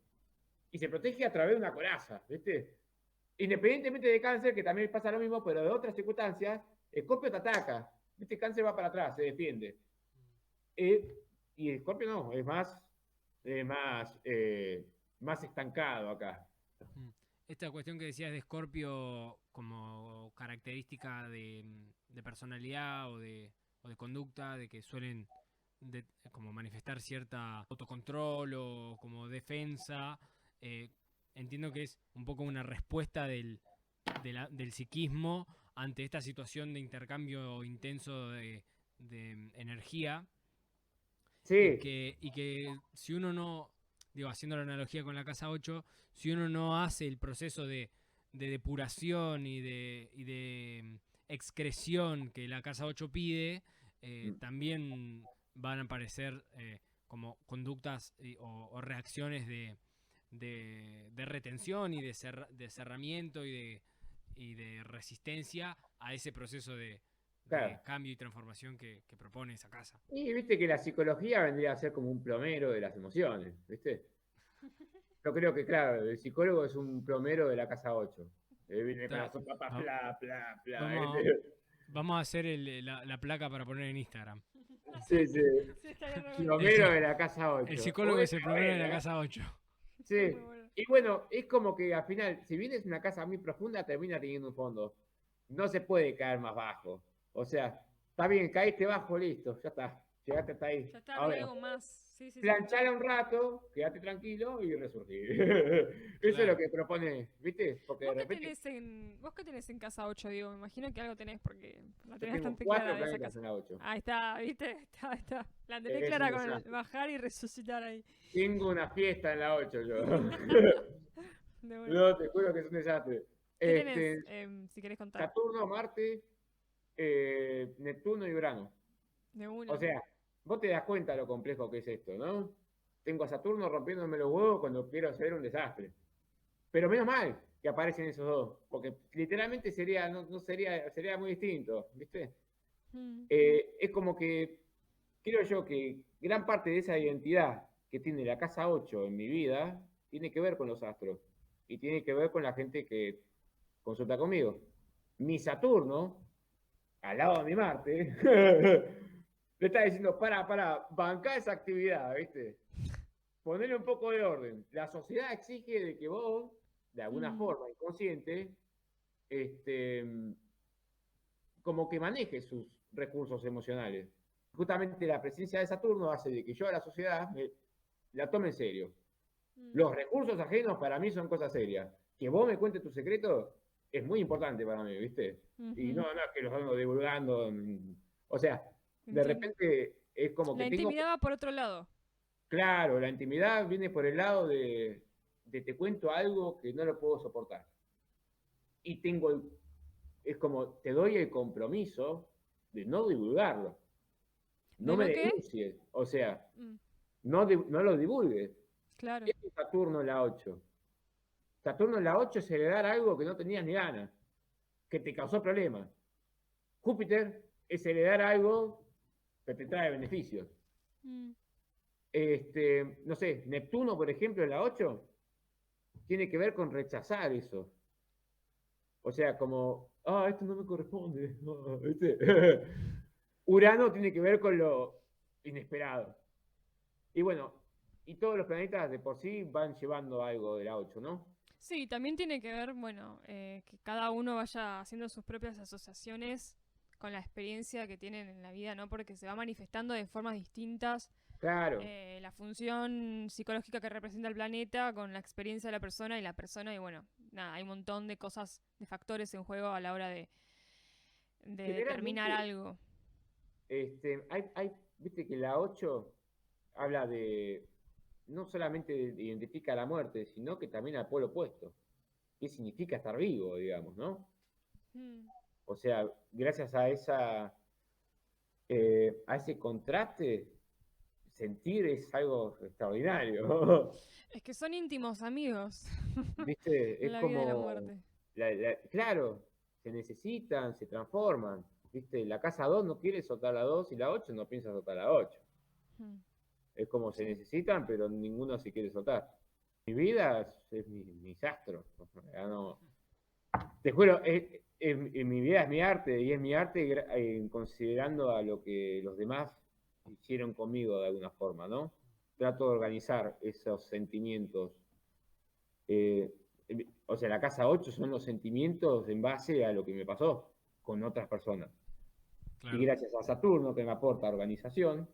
Y se protege a través de una coraza, ¿viste? Independientemente de Cáncer, que también pasa lo mismo, pero de otras circunstancias, Scorpio te ataca. ¿Viste? Cáncer va para atrás, se defiende. Y Scorpio no, es más estancado acá. Mm. Esta cuestión que decías de Scorpio como característica de personalidad o de conducta, de que suelen como manifestar cierta autocontrol o como defensa, eh, entiendo que es un poco una respuesta del psiquismo ante esta situación de intercambio intenso de energía Sí, y que si uno no, digo, haciendo la analogía con la casa 8, si uno no hace el proceso de depuración y de excreción que la casa 8 pide, también van a aparecer como conductas o reacciones de retención y de cerramiento y de resistencia a ese proceso de claro. cambio y transformación que propone esa casa. Y viste que la psicología vendría a ser como un plomero de las emociones, ¿viste? Yo creo que, claro, el psicólogo es un plomero de la casa 8. Viene con la Ta- sopa, va- bla, bla, bla. Vamos, vamos a hacer la placa para poner en Instagram. Sí, sí. Sí, estaría re bueno. El, psi- Plomero de la casa el 8. psicólogo Bueno, es el plomero de la bueno, casa 8. Está sí. muy bueno. Y bueno, es como que al final, si bien es una casa muy profunda, termina teniendo un fondo. No se puede caer más bajo. O sea, está bien, caíste bajo, listo, ya está. Llegaste hasta ahí. Ya está, no hay Ahora, algo más. Sí, sí, sí. planchala un rato, quédate tranquilo y resurgir. Eso es lo Claro. que propone, ¿viste? Porque de repente ¿Vos qué tenés en casa 8, Diego? Me imagino que algo tenés porque la yo tenés tengo bastante 4 clara de esa planetas casa. en la 8. Ahí está, ¿viste? Ahí está. La tenés Es un clara con el desastre. bajar y resucitar ahí. Tengo una fiesta en la 8 yo. De bueno. No, te juro que es un desastre. ¿Qué tenés, Este, si querés contar? Saturno, Marte, Neptuno y Urano. De O una. sea, vos te das cuenta lo complejo que es esto, ¿no? Tengo a Saturno rompiéndome los huevos cuando quiero hacer un desastre. Pero menos mal que aparecen esos dos, porque literalmente sería muy distinto, ¿viste? Mm. Es como que creo yo que gran parte de esa identidad que tiene la casa 8 en mi vida tiene que ver con los astros y tiene que ver con la gente que consulta conmigo. Mi Saturno, al lado de mi Marte, Le está diciendo, para, bancá esa actividad, ¿viste? Ponerle un poco de orden. La sociedad exige de que vos, de alguna forma inconsciente, este, como que manejes sus recursos emocionales. Justamente la presencia de Saturno hace de que yo a la sociedad la tome en serio. Los recursos ajenos para mí son cosas serias. Que vos me cuentes tu secreto es muy importante para mí, ¿viste? Y no es que los ando divulgando. O sea, de repente es como que La tengo... intimidad va por otro lado. Claro, la intimidad viene por el lado de te cuento algo que no lo puedo soportar. Y es como, te doy el compromiso de no divulgarlo. No me ¿De no qué? denuncies, o sea, no lo divulgues. Claro. Este es Saturno en la 8. Saturno en la 8 es heredar algo que no tenías ni ganas, que te causó problemas. Júpiter es heredar algo que te trae beneficios. No sé, Neptuno, por ejemplo, en la 8, tiene que ver con rechazar eso. O sea, como, esto no me corresponde. Urano tiene que ver con lo inesperado. Y bueno, y todos los planetas de por sí van llevando algo de la 8, ¿no? Sí, también tiene que ver, bueno, que cada uno vaya haciendo sus propias asociaciones con la experiencia que tienen en la vida, ¿no? Porque se va manifestando de formas distintas. Claro. La función psicológica que representa el planeta con la experiencia de la persona, y bueno, nada, hay un montón de cosas, de factores en juego a la hora de determinar algo. Viste que la 8 habla de, no solamente identifica la muerte, sino que también al polo opuesto. ¿Qué significa estar vivo, digamos, no? O sea, gracias a ese contraste, sentir es algo extraordinario. Es que son íntimos amigos. ¿Viste? Es La vida y la como, muerte. claro, se necesitan, se transforman. ¿Viste? La casa 2 no quiere soltar la 2 y la 8 no piensa soltar la 8. Es como se necesitan, pero ninguno se quiere soltar. Mi vida es mi astro. No. Te juro, mi vida es mi arte, y es mi arte considerando a lo que los demás hicieron conmigo de alguna forma, ¿no? Trato de organizar esos sentimientos. O sea, la casa 8 son los sentimientos en base a lo que me pasó con otras personas. Claro. Y gracias a Saturno, que me aporta organización,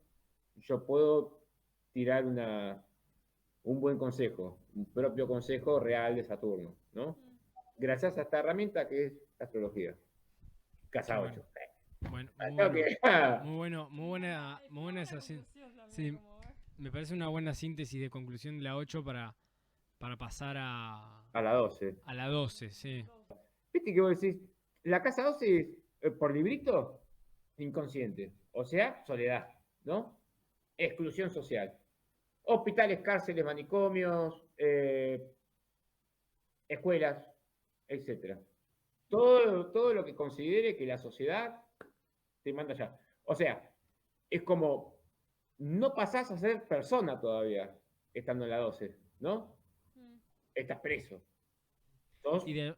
yo puedo tirar un buen consejo, un propio consejo real de Saturno, ¿no? Gracias a esta herramienta que es la astrología. Casa 8. Bueno, muy buena esa sí, me parece una buena síntesis de conclusión de la 8 para pasar a la 12. A la 12, sí. ¿Viste que vos decís? La casa 12 es, por librito, inconsciente. O sea, soledad, ¿no? Exclusión social. Hospitales, cárceles, manicomios, escuelas, etc. Todo lo que considere que la sociedad te manda allá. O sea, es como, no pasás a ser persona todavía, estando en la 12, ¿no? Estás preso. Y de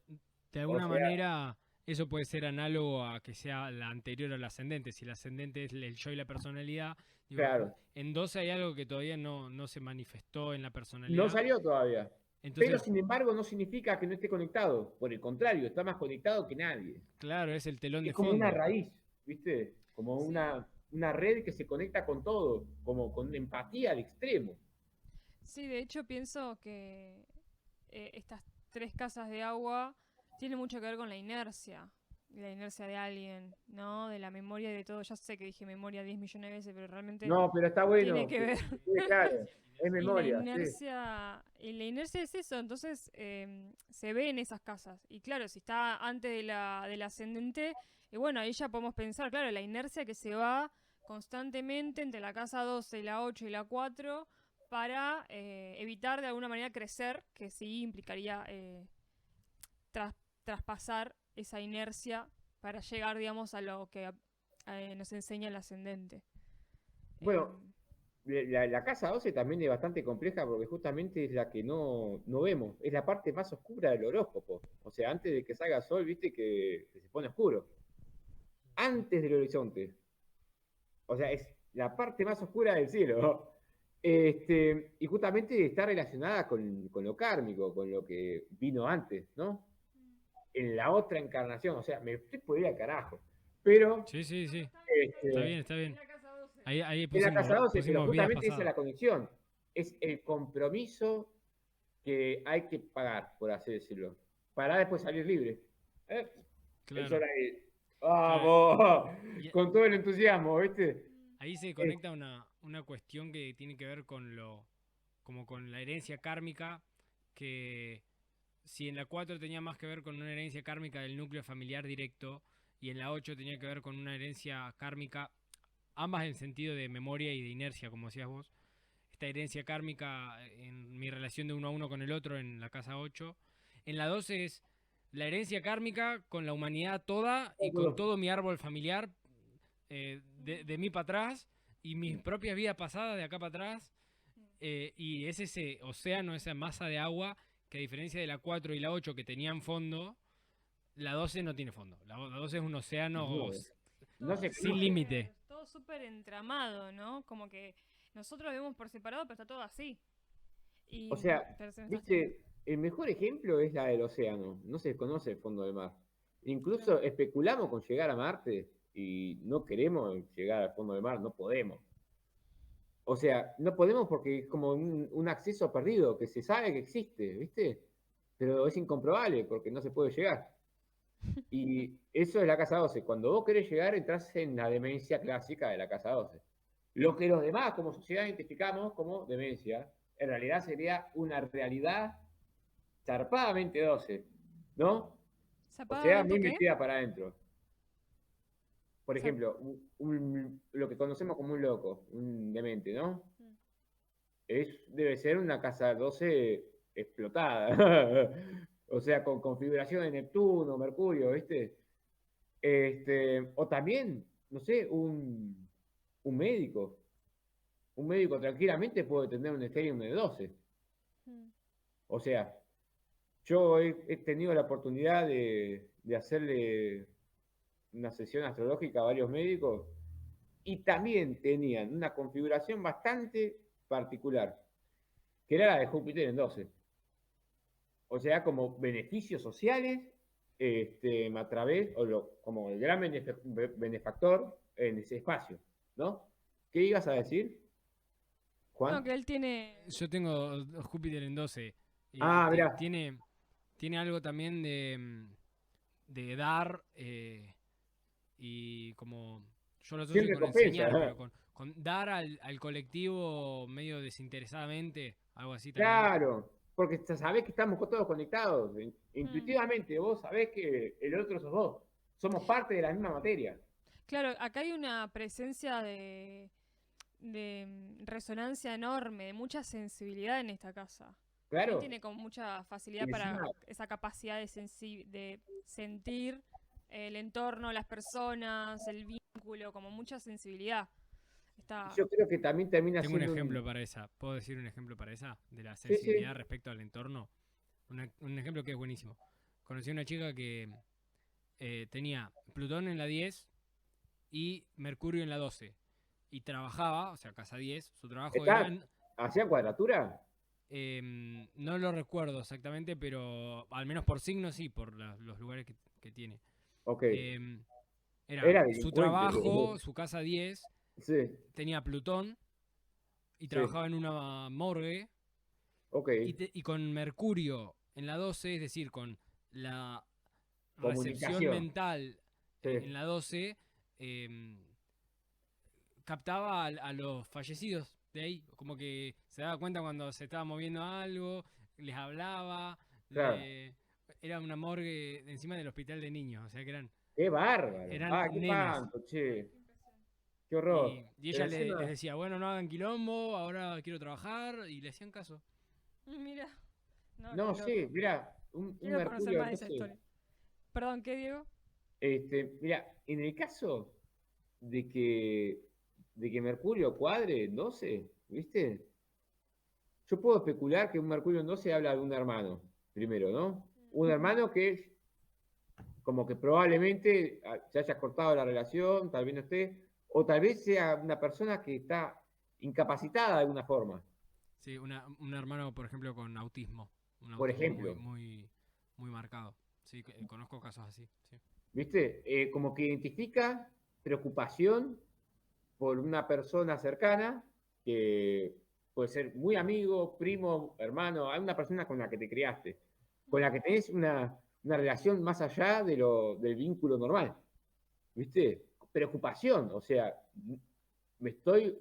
alguna manera eso puede ser análogo a que sea la anterior al ascendente. Si el ascendente es el yo y la personalidad, digo, claro. En 12 hay algo que todavía no se manifestó en la personalidad. No salió todavía. Entonces, pero sin embargo no significa que no esté conectado. Por el contrario, está más conectado que nadie. Claro, es el telón de fondo. Es como una raíz, ¿viste? Como sí. una red que se conecta con todo, como con empatía al extremo. Sí, de hecho pienso que estas 3 casas de agua tienen mucho que ver con la inercia de alguien, ¿no? De la memoria y de todo. Ya sé que dije memoria 10 millones de veces, pero realmente no, pero está bueno. Tiene que ver. Sí, claro, es memoria. Y la inercia es eso, entonces se ve en esas casas. Y claro, si está antes del ascendente, y bueno, ahí ya podemos pensar, claro, la inercia que se va constantemente entre la casa 12, la 8 y la 4 para evitar de alguna manera crecer, que sí implicaría traspasar esa inercia para llegar, digamos, a lo que nos enseña el ascendente. Bueno, la casa 12 también es bastante compleja porque justamente es la que no vemos, es la parte más oscura del horóscopo. O sea, antes de que salga el sol, viste que se pone oscuro. Antes del horizonte. O sea, es la parte más oscura del cielo. Y justamente está relacionada con lo kármico, con lo que vino antes, ¿no? En la otra encarnación, o sea, me estoy por ir al carajo. Pero Sí, sí, sí. Está este, bien, está bien. Ahí en la casa 12, pero pusimos vidas justamente esa es pasadas. la conexión. Es el compromiso que hay que pagar, por así decirlo, para después salir libre. ¿Eh? El sol Claro. ahí. Claro. ¡Vamos! Y Con todo el entusiasmo, ¿viste? ahí se Eh, conecta una cuestión que tiene que ver como con la herencia kármica, que si en la 4 tenía más que ver con una herencia kármica del núcleo familiar directo, y en la 8 tenía que ver con una herencia kármica, ambas en sentido de memoria y de inercia, como decías vos, esta herencia kármica en mi relación de uno a uno con el otro en la casa 8. En la 12 es la herencia kármica con la humanidad toda y con todo mi árbol familiar, de mí para atrás, y mis propias vidas pasadas de acá para atrás, y es ese océano, esa masa de agua que a diferencia de la 4 y la 8 que tenían fondo, la 12 no tiene fondo. La 12 es un océano no, no se sin conoce. límite. Todo súper entramado, ¿no? Como que nosotros lo vemos por separado, pero está todo así. O Y, sea, pero se me está yendo. viste, el mejor ejemplo es la del océano. No se conoce el fondo del mar. Claro. Incluso especulamos con llegar a Marte y no queremos llegar al fondo del mar, no podemos. O sea, no podemos porque es como un acceso perdido, que se sabe que existe, ¿viste? Pero es incomprobable porque no se puede llegar. Y eso es la casa 12. Cuando vos querés llegar, entras en la demencia clásica de la casa 12. Lo que los demás como sociedad identificamos como demencia, en realidad sería una realidad zarpadamente 12, ¿no? O sea, ¿Zapadamente muy qué? metida para adentro. Por Zap- ejemplo, lo que conocemos como un loco, un demente, ¿no? Mm. Debe ser una casa 12 explotada. O sea, con configuración de Neptuno, Mercurio, ¿viste? O también, no sé, un médico. Un médico tranquilamente puede tener un Ethereum de 12. Mm. O sea, yo he tenido la oportunidad de hacerle una sesión astrológica a varios médicos y también tenían una configuración bastante particular, que era la de Júpiter en 12. O sea, como beneficios sociales a través, como el gran benefactor en ese espacio, ¿no? ¿Qué ibas a decir, No, Juan? que él tiene. Yo tengo Júpiter en 12. Ah, mirá, Tiene algo también de dar, y como yo lo sin asocio con recompensa. enseñar, pero con dar al colectivo medio desinteresadamente, algo así también. Claro, porque sabés que estamos todos conectados. Mm. Intuitivamente vos sabés que el otro sos vos. Somos parte de la misma materia. Claro, acá hay una presencia de resonancia enorme, de mucha sensibilidad en esta casa. Él Claro. tiene como mucha Y facilidad para encima, esa capacidad de sentir el entorno, las personas, el vínculo, como mucha sensibilidad. Está. yo creo que también termina Tengo un siendo ejemplo un... para esa. ¿Puedo decir un ejemplo para esa? De la Sí, sí. sensibilidad respecto al entorno. Un ejemplo que es buenísimo. Conocí a una chica que tenía Plutón en la 10 y Mercurio en la 12. Y trabajaba, o sea, casa 10, su trabajo era... ¿Está hacia cuadratura? No lo recuerdo exactamente, pero al menos por signos sí, por los lugares que tiene. Ok. Em, Era Era su delincuente. trabajo, su casa 10, Sí, tenía Plutón y sí. trabajaba en una morgue. Ok. Y con Mercurio en la 12, es decir, con la recepción Comunicación. mental Sí. en la 12, em, captaba a los fallecidos de ahí, como que se daba cuenta cuando se estaba moviendo algo, les hablaba, Claro. era una morgue encima del hospital de niños, o sea que Qué bárbaro. eran Ah, qué nenes. espanto, che. Qué horror. Y Pero ella les encima... decía, bueno, no hagan quilombo, ahora quiero trabajar, y le hacían caso. Mira, no, qué No, sí, loco. mira, un Quiero conocer Mercurio más de en esa 12. historia. Perdón, ¿qué, Diego? Mira, en el caso de que Mercurio cuadre en 12, ¿viste? Yo puedo especular que un Mercurio en 12 habla de un hermano, primero, ¿no? Un hermano que como que probablemente se haya cortado la relación, tal vez no esté, o tal vez sea una persona que está incapacitada de alguna forma, Sí, un hermano, por ejemplo, con autismo. Un por autismo muy, ejemplo. muy, muy marcado. Sí, conozco casos así. Sí. ¿Viste? Como que identifica preocupación por una persona cercana, que puede ser muy amigo, primo, hermano, hay una persona con la que te criaste, con la que tenés una relación más allá del vínculo normal, ¿viste? Preocupación, o sea, me estoy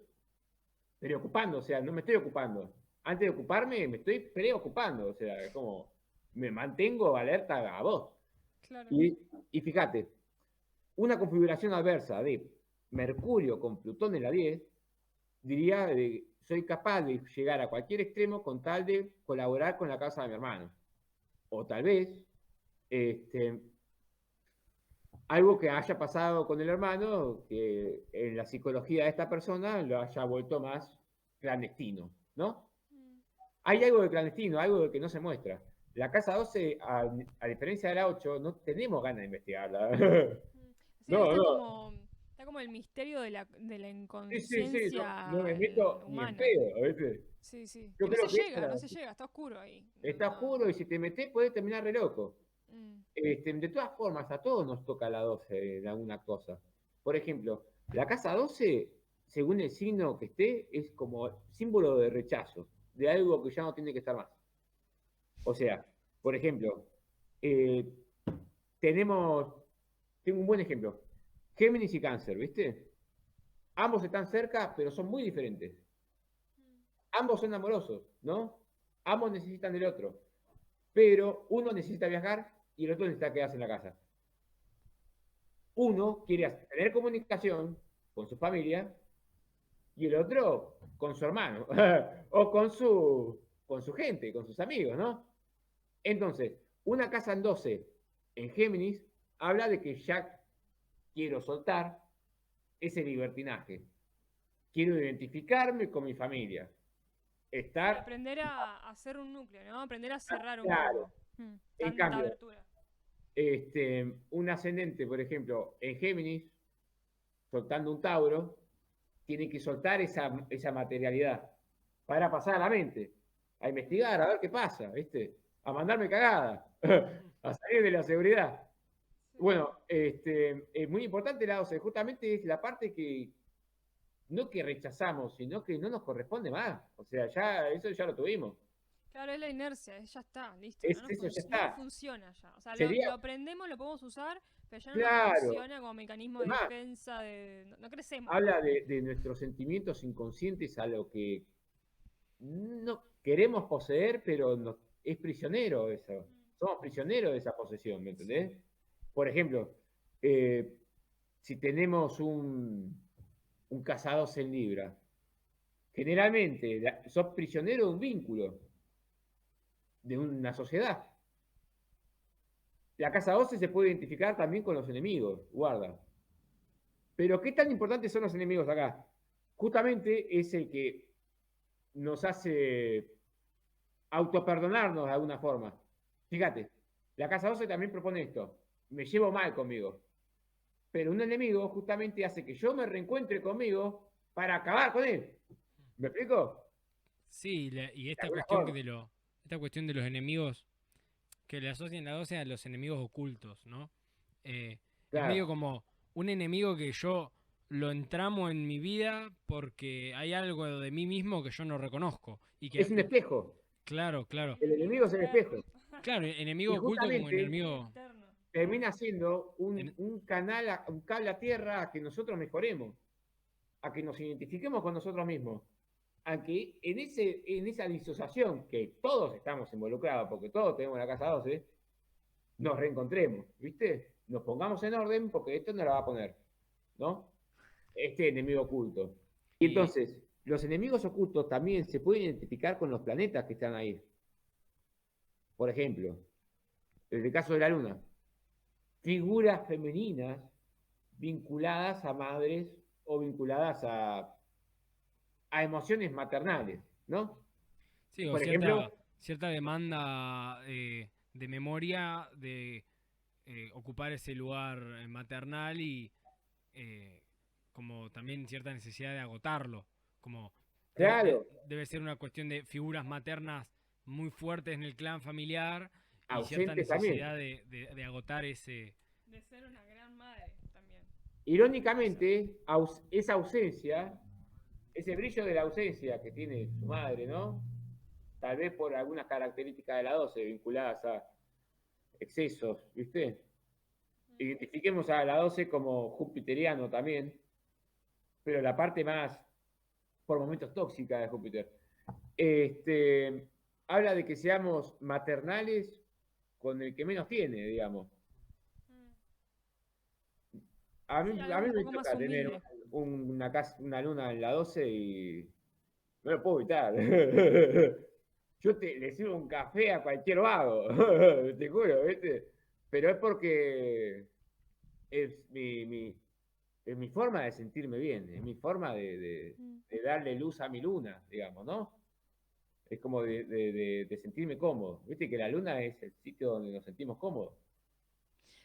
preocupando, o sea, no me estoy ocupando. Antes de ocuparme, me estoy preocupando, o sea, como me mantengo alerta a vos. Claro. Y fíjate, una configuración adversa de Mercurio con Plutón en la 10 diría de, soy capaz de llegar a cualquier extremo con tal de colaborar con la causa de mi hermano. O tal vez este, algo que haya pasado con el hermano, que en la psicología de esta persona lo haya vuelto más clandestino, ¿no? Mm. Hay algo de clandestino, algo de que no se muestra. La casa 12, a diferencia de la 8, no tenemos ganas de investigarla. Sí, No, no. está como el misterio de la Sí, sí, sí, no me inconsciencia meto ni en humana. pedo, ¿viste? Sí, sí. Yo Que no se creo que llega, no se llega, está oscuro ahí. No, está no. oscuro y si te metes puedes terminar re loco. Mm. De todas formas, a todos nos toca la 12 en alguna cosa. Por ejemplo, la casa 12, según el signo que esté, es como símbolo de rechazo, de algo que ya no tiene que estar más. O sea, por ejemplo, eh, tenemos, tengo un buen ejemplo, Géminis y Cáncer, ¿viste? Ambos están cerca, pero son muy diferentes. Ambos son amorosos, ¿no? Ambos necesitan del otro, pero uno necesita viajar y el otro necesita quedarse en la casa. Uno quiere tener comunicación con su familia y el otro con su hermano o con su gente, con sus amigos, ¿no? Entonces, una casa en 12 en Géminis habla de que ya quiero soltar ese libertinaje. Quiero identificarme con mi familia. Sí, Estar, aprender a hacer un núcleo, ¿no? Aprender a cerrar un claro. poco. Mm. En Tanta cambio, abertura. un ascendente, por ejemplo, en Géminis, soltando un Tauro, tiene que soltar esa materialidad para pasar a la mente, a investigar, a ver qué pasa, ¿viste? A mandarme cagada, a salir de la seguridad. Sí. Bueno, es muy importante la 12, justamente es la parte que no que rechazamos, sino que no nos corresponde más. O sea, ya eso ya lo tuvimos. Claro, es la inercia, ya está, listo. Eso ya No nos está. funciona ya. O sea, Sería, lo aprendemos, lo podemos usar, pero ya no nos claro, funciona como mecanismo de además, defensa, no crecemos. habla de nuestros sentimientos inconscientes a lo que no queremos poseer, pero es prisionero eso. Somos prisioneros de esa posesión, ¿me entendés? Por ejemplo, eh, si tenemos un casados en Libra, generalmente sos prisionero de un vínculo, de una sociedad. La casa 12 se puede identificar también con los enemigos, guarda. Pero ¿qué tan importantes son los enemigos acá? Justamente es el que nos hace autoperdonarnos de alguna forma. Fíjate, la casa 12 también propone esto. Me llevo mal conmigo. Pero un enemigo justamente hace que yo me reencuentre conmigo para acabar con él. ¿Me explico? Sí, y De alguna forma. esta cuestión de los enemigos, que le asocian la 12 a los enemigos ocultos, ¿no? Es medio Claro. como un enemigo que yo lo entramo en mi vida porque hay algo de mí mismo que yo no reconozco. Es un espejo. Claro, claro. El enemigo es el espejo. Externo. Claro, enemigo Y oculto como justamente Muy enemigo. externo. termina siendo en- un canal, un cable a tierra a que nosotros mejoremos, a que nos identifiquemos con nosotros mismos. A que en esa disociación que todos estamos involucrados, porque todos tenemos la casa 12, nos reencontremos, ¿viste? Nos pongamos en orden porque esto no la va a poner, ¿no? Este enemigo oculto. Y y entonces, los enemigos ocultos también se pueden identificar con los planetas que están ahí. Por ejemplo, en el caso de la Luna, figuras femeninas vinculadas a madres o vinculadas a emociones maternales, ¿no? sí, o Por ejemplo, cierta demanda de memoria de ocupar ese lugar maternal y eh, como también cierta necesidad de agotarlo. Como Claro, debe ser una cuestión de figuras maternas muy fuertes en el clan familiar y cierta ausentes también. necesidad de agotar ese... De ser una gran madre también. Irónicamente, esa ausencia, ese brillo de la ausencia que tiene su madre, ¿no? Tal vez por algunas características de la 12 vinculadas a excesos, ¿viste? Identifiquemos a la 12 como jupiteriano también, pero la parte más, por momentos, tóxica de Júpiter. Habla de que seamos maternales con el que menos tiene, digamos. A mí, Sí, a algo mí un me poco más toca tener humilde. una luna en la 12 y no lo puedo evitar. Yo le sirvo un café a cualquier vago, te juro, ¿viste? Pero es porque es es mi forma de sentirme bien, es mi forma de darle luz a mi luna, digamos, ¿no? Es como de sentirme cómodo. Viste que la luna es el sitio donde nos sentimos cómodos.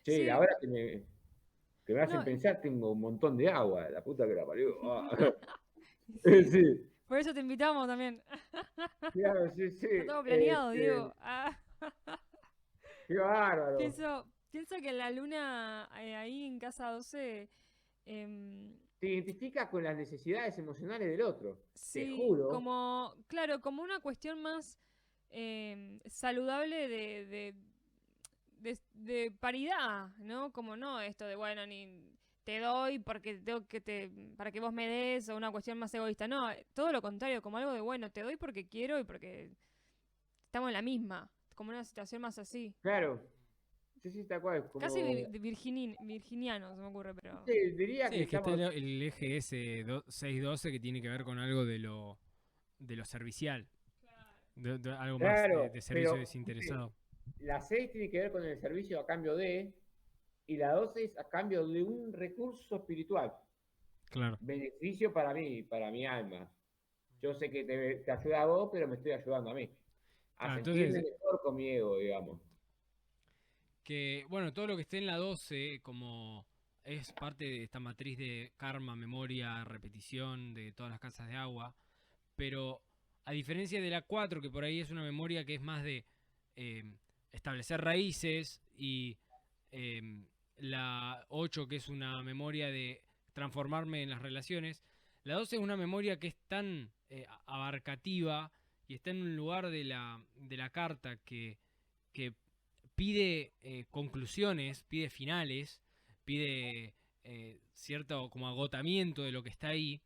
Che, Sí, ahora que me hacen no, pensar, tengo un montón de agua, la puta que la parió. Ah. sí, Sí, por eso te invitamos también. claro, sí, sí. Está todo planeado, Diego. Ah, Qué bárbaro. pienso que la luna ahí en casa 12, Te identifica con las necesidades emocionales del otro. Te sí, juro. como, claro, como una cuestión más saludable de paridad, ¿no? Como no esto de, bueno, ni te doy porque tengo para que vos me des, o una cuestión más egoísta. No, todo lo contrario, como algo de, bueno, te doy porque quiero y porque estamos en la misma, como una situación más así. Claro. Sí, sí, está cual. Casi Como, virginiano, se me ocurre, pero... sí, diría Sí, que es que está estamos. el eje ese 612 que tiene que ver con algo de lo servicial, algo más Claro, de servicio pero ¿viste? desinteresado. La 6 tiene que ver con el servicio a cambio de, y la 12 es a cambio de un recurso espiritual. Claro. Beneficio para mi alma. Yo sé que te ayuda a vos, pero me estoy ayudando a mí. A Claro, sentirme entonces, mejor con mi ego, digamos. que bueno, todo lo que esté en la 12 como es parte de esta matriz de karma, memoria, repetición de todas las casas de agua, pero a diferencia de la 4 que por ahí es una memoria que es más de eh, establecer raíces, y la 8 que es una memoria de transformarme en las relaciones, la 12 es una memoria que es tan abarcativa y está en un lugar de la carta que pide conclusiones, pide finales, pide cierto como agotamiento de lo que está ahí.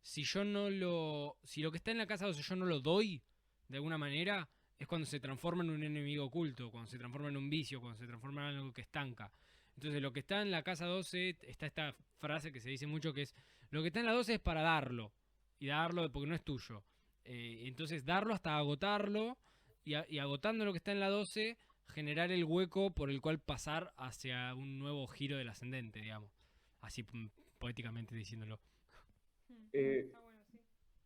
Si lo que está en la casa 12 yo no lo doy de alguna manera, es cuando se transforma en un enemigo oculto, cuando se transforma en un vicio, cuando se transforma en algo que estanca. Entonces lo que está en la casa 12, está esta frase que se dice mucho que es, lo que está en la 12 es para darlo, y darlo porque no es tuyo. Entonces darlo hasta agotarlo, y agotando lo que está en la 12, generar el hueco por el cual pasar hacia un nuevo giro del ascendente, digamos. Así poéticamente diciéndolo. Eh, Está bueno, sí.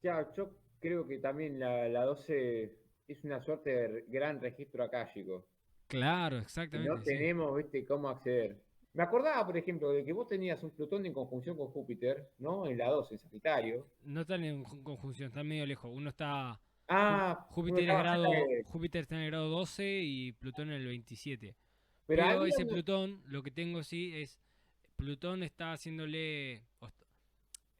ya, yo creo que también la 12 es una suerte de gran registro akáshico. Claro, Y no exactamente, sí. tenemos, viste, cómo acceder. Me acordaba, por ejemplo, de que vos tenías un Plutón en conjunción con Júpiter, ¿no? En la 12, en Sagitario. No están en conjunción, están medio lejos. Uno está. Ah, uno estaba cerca de... Júpiter está en el grado 12 y Plutón en el 27. Pero Pero había ese una... Plutón, lo que tengo sí es. Plutón está haciéndole.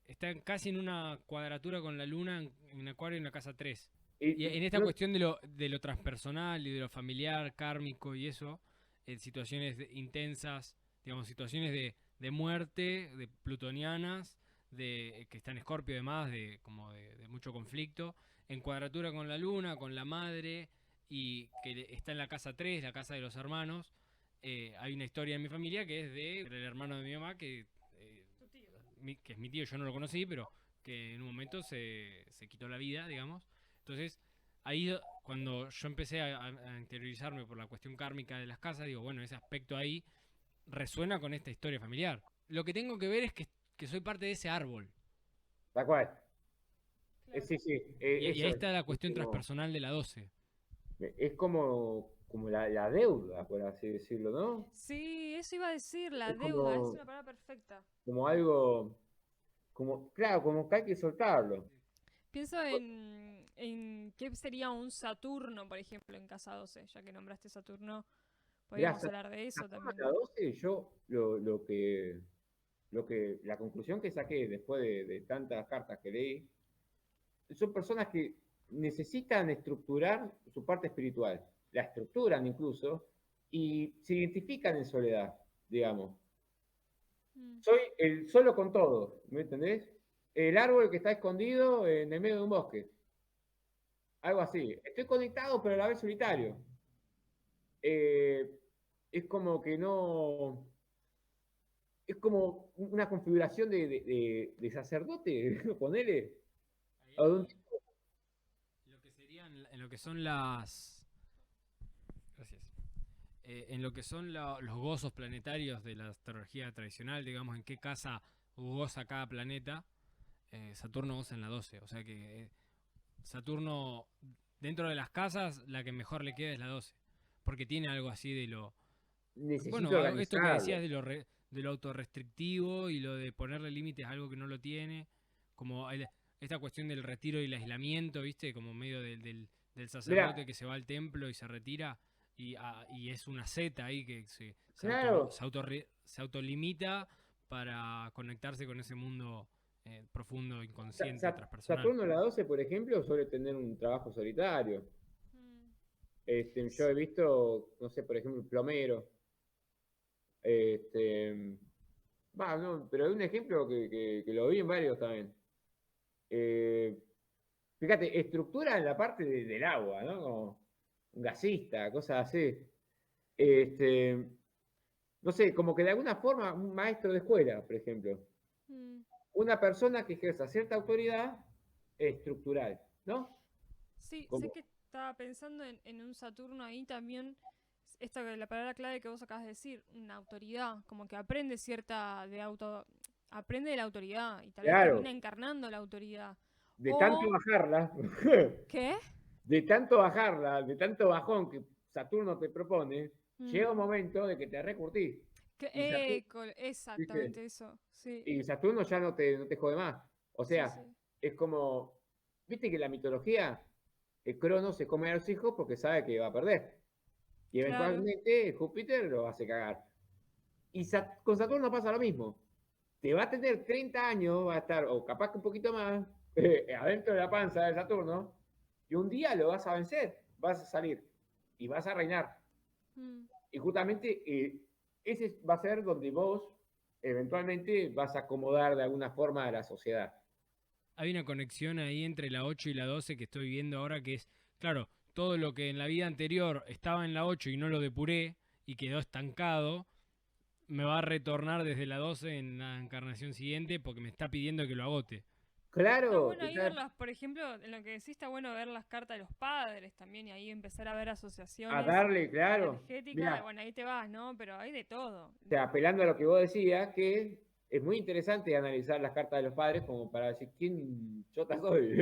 Está casi en una cuadratura con la Luna en Acuario en la casa 3. Y en esta no, cuestión de lo transpersonal y de lo familiar, kármico y eso, en situaciones intensas, digamos, situaciones de muerte, de plutonianas, que está en Escorpio además, como de mucho conflicto, en cuadratura con la luna, con la madre, y que está en la casa 3, la casa de los hermanos. Hay una historia en mi familia que es del hermano de mi mamá, Tu tío. que es mi tío, yo no lo conocí, pero que en un momento se quitó la vida, digamos. Entonces, ahí cuando yo empecé a interiorizarme por la cuestión kármica de las casas, digo, bueno, ese aspecto ahí resuena con esta historia familiar. Lo que tengo que ver es que soy parte de ese árbol. tal cual. Claro. Sí, sí, Y ahí eso está la es cuestión como, transpersonal de la 12. es como la deuda, por así decirlo, ¿no? Sí, eso iba a decir, la Es deuda, es una palabra perfecta. como algo, claro, como que hay que soltarlo. Pienso en qué sería un Saturno, por ejemplo, en casa 12, ya que nombraste Saturno, Mirá, podríamos hablar de eso Saturno en también. la 12, yo la conclusión que saqué después de tantas cartas que leí, son personas que necesitan estructurar su parte espiritual, la estructuran incluso, y se identifican en soledad, digamos. Mm, Soy el solo con todo, ¿me entendés? El árbol que está escondido en el medio de un bosque, algo así. Estoy conectado, pero a la vez solitario. Eh, es como que no, es como una configuración de sacerdote, ponele. Ahí O de un lo que serían, en lo que son las... Gracias. En lo que son los gozos planetarios de la astrología tradicional, digamos, en qué casa goza cada planeta, Saturno goza en la 12. O sea que Saturno, dentro de las casas, la que mejor le queda es la 12. Porque tiene algo así de lo... necesito Bueno, esto que organizarlo. decías de lo autorrestrictivo y lo de ponerle límites a algo que no lo tiene, como esta cuestión del retiro y el aislamiento, ¿viste? Como medio del Mira, sacerdote que se va al templo y se retira y es una zeta ahí que claro, se autolimita para conectarse con ese mundo profundo, inconsciente, transpersonal. Saturno en la 12, por ejemplo, suele tener un trabajo solitario. mm. Yo he visto, no sé, por ejemplo, un plomero. Este, no, pero hay un ejemplo que lo vi en varios también. Eh, Fíjate, estructura en la parte del agua, ¿no? Como un gasista, cosas así. Este, no sé, como que de alguna forma un maestro de escuela, por ejemplo. Mm. Una persona que ejerza cierta autoridad estructural, ¿no? Sí, sé Como, que estaba pensando en un Saturno ahí también, esta que la palabra clave que vos acabas de decir, una autoridad, como que aprende cierta de auto, aprende de la autoridad y tal vez termina claro, encarnando la autoridad. de tanto O, bajarla, ¿qué? de tanto bajón que Saturno te propone, Mm. llega un momento de que te recurtís. Y Saturno, ¿viste? Exactamente eso, sí, Y Saturno ya no te jode más. O sí, sea, sí. es como, viste que en la mitología, el Crono se come a los hijos porque sabe que va a perder. Y Claro. eventualmente Júpiter lo hace cagar. Y con Saturno pasa lo mismo. Te va a tener 30 años, va a estar, o capaz que un poquito más, adentro de la panza de Saturno, y un día lo vas a vencer, vas a salir y vas a reinar. Mm. Y justamente ese va a ser donde vos eventualmente vas a acomodar de alguna forma a la sociedad. Hay una conexión ahí entre la 8 y la 12 que estoy viendo ahora que es, claro, todo lo que en la vida anterior estaba en la 8 y no lo depuré y quedó estancado, me va a retornar desde la 12 en la encarnación siguiente porque me está pidiendo que lo agote. Está Claro, bueno ahí verlas, por ejemplo, en lo que decís está bueno ver las cartas de los padres también y ahí empezar a ver a asociaciones darle, claro. energéticas, Mira, bueno, ahí te vas, ¿no? Pero hay de todo. o sea, apelando a lo que vos decías, que es muy interesante analizar las cartas de los padres como para decir quién chota soy.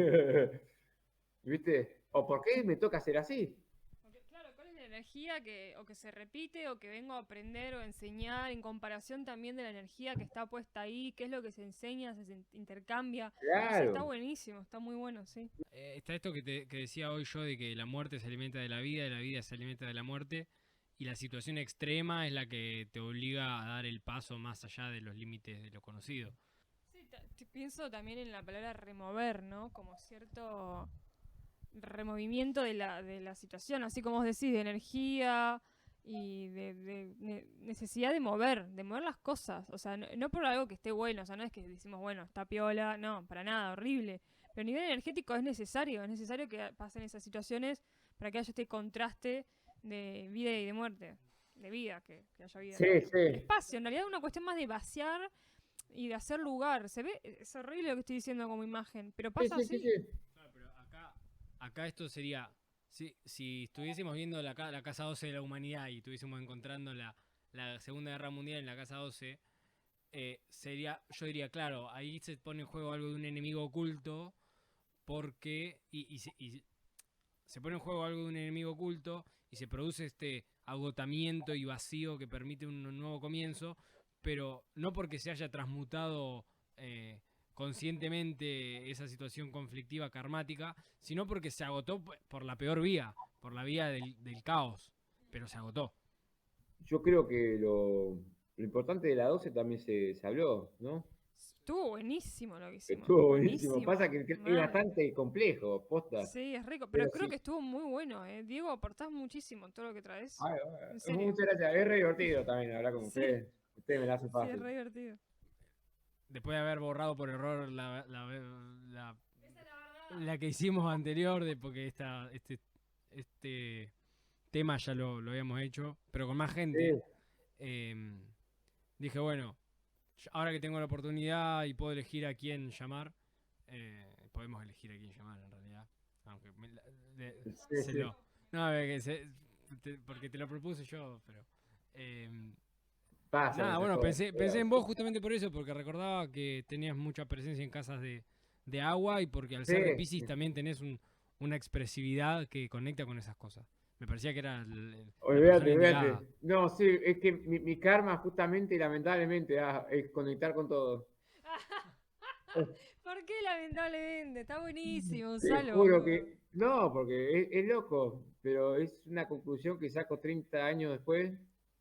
¿Viste? ¿O por qué me toca ser así? Porque, claro, ¿cuál es la energía o que se repite o que vengo a aprender o enseñar en comparación también de la energía que está puesta ahí? ¿Qué es lo que se enseña, intercambia? No sé, está Claro. buenísimo, está muy bueno, sí. Está esto que decía hoy yo de que la muerte se alimenta de la vida y la vida se alimenta de la muerte y la situación extrema es la que te obliga a dar el paso más allá de los límites de lo conocido. Sí, pienso también en la palabra remover, ¿no? Como cierto removimiento de la situación, así como vos decís, de energía y de necesidad de mover las cosas. O sea, no por algo que esté bueno, o sea, no es que decimos, bueno, está piola, no, para nada, horrible. Pero a nivel energético es necesario que pasen esas situaciones para que haya este contraste de vida y de muerte, de vida, que haya vida. Sí, El sí. espacio, en realidad es una cuestión más de vaciar y de hacer lugar. Se ve, es horrible lo que estoy diciendo como imagen, pero Sí, pasa sí, sí, así. sí. Claro, pero acá esto sería, si estuviésemos viendo la casa 12 de la humanidad y estuviésemos encontrando la Segunda Guerra Mundial en la casa 12, yo diría, claro, ahí se pone en juego algo de un enemigo oculto, porque, y se pone en juego algo de un enemigo oculto y se produce este agotamiento y vacío que permite un nuevo comienzo, pero no porque se haya transmutado conscientemente esa situación conflictiva karmática, sino porque se agotó por la peor vía, por la vía del caos, pero se agotó. Yo creo que lo importante de la 12 también se habló, ¿no? Estuvo buenísimo lo que hicimos. Estuvo buenísimo. Pasa que es mal. bastante complejo, posta. Sí, es rico, pero Pero creo sí. que estuvo muy bueno, ¿eh? Diego, aportás muchísimo en todo lo que traes. Ay, En serio. muchas gracias. Es re divertido también hablar con Sí. ustedes. Ustedes me la hacen Sí, fácil. es re divertido. Después de haber borrado por error la que hicimos anterior, porque este tema ya lo habíamos hecho, pero con más gente. Sí. Dije, bueno, ahora que tengo la oportunidad y puedo elegir a quién llamar, podemos elegir a quién llamar en realidad. Aunque Sí. no, porque te lo propuse yo, pero... Pasa, nada, bueno, cosas. pensé en vos justamente por eso, porque recordaba que tenías mucha presencia en casas de agua y porque al ser de Sí. Piscis también tenés una expresividad que conecta con esas cosas. Me parecía que era la Olvídate, persona indicada. olvídate. No, sí, es que mi karma justamente y lamentablemente es conectar con todo. ¿Por qué lamentablemente? Está buenísimo, Te Gonzalo. juro que no, porque es loco, pero es una conclusión que saco 30 años después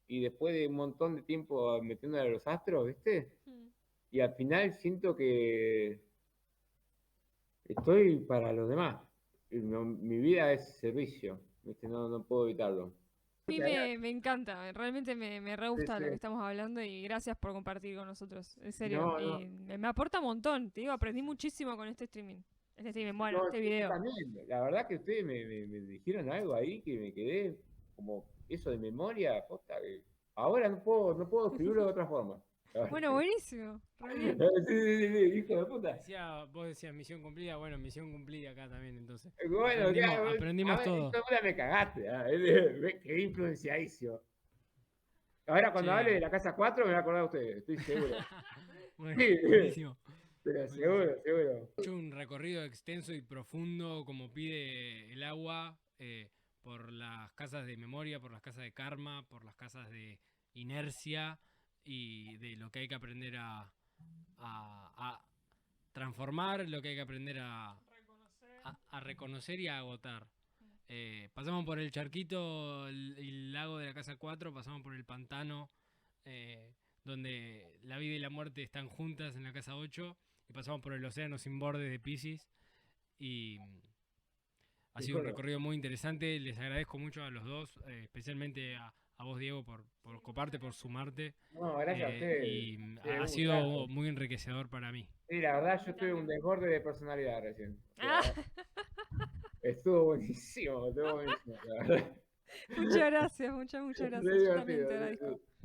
y después de un montón de tiempo metiéndole a los astros, ¿viste? Y al final siento que estoy para los demás. Mi vida es servicio, ¿viste? No puedo evitarlo. A mí me encanta, realmente me re gusta Sí, lo sí. que estamos hablando y gracias por compartir con nosotros, en serio. No, Y me aporta un montón, te digo, aprendí muchísimo con este streaming. Bueno, No, este yo video. también. La verdad que ustedes me dijeron algo ahí que me quedé como eso de memoria, posta, que ahora no puedo escribirlo de otra forma. Bueno, buenísimo. Re bien. Sí, hijo de puta. Vos decías misión cumplida, bueno, misión cumplida acá también, entonces. Bueno, Aprendimos a ver, todo. esta hora me cagaste, quedé influenciadísimo. Ahora cuando Che. hable de la casa 4 me voy a acordar de ustedes, estoy seguro. Bueno, Sí. buenísimo. Pero Buenísimo. seguro. He hecho un recorrido extenso y profundo como pide el agua por las casas de memoria, por las casas de karma, por las casas de inercia y de lo que hay que aprender a transformar, lo que hay que aprender a reconocer y a agotar. Pasamos por el charquito, el lago de la casa 4, pasamos por el pantano, donde la vida y la muerte están juntas en la casa 8, y pasamos por el océano sin bordes de Piscis, y ha sido un recorrido muy interesante. Les agradezco mucho a los dos, especialmente a vos, Diego, por coparte, por sumarte. No, gracias a ustedes. Y Sí, ha un sido gustazo. muy enriquecedor para mí. Sí, la verdad yo tuve un desborde de personalidad recién. Ah. Estuvo buenísimo, la verdad. Muchas gracias, muchas gracias. Re Yo también divertido, te agradezco.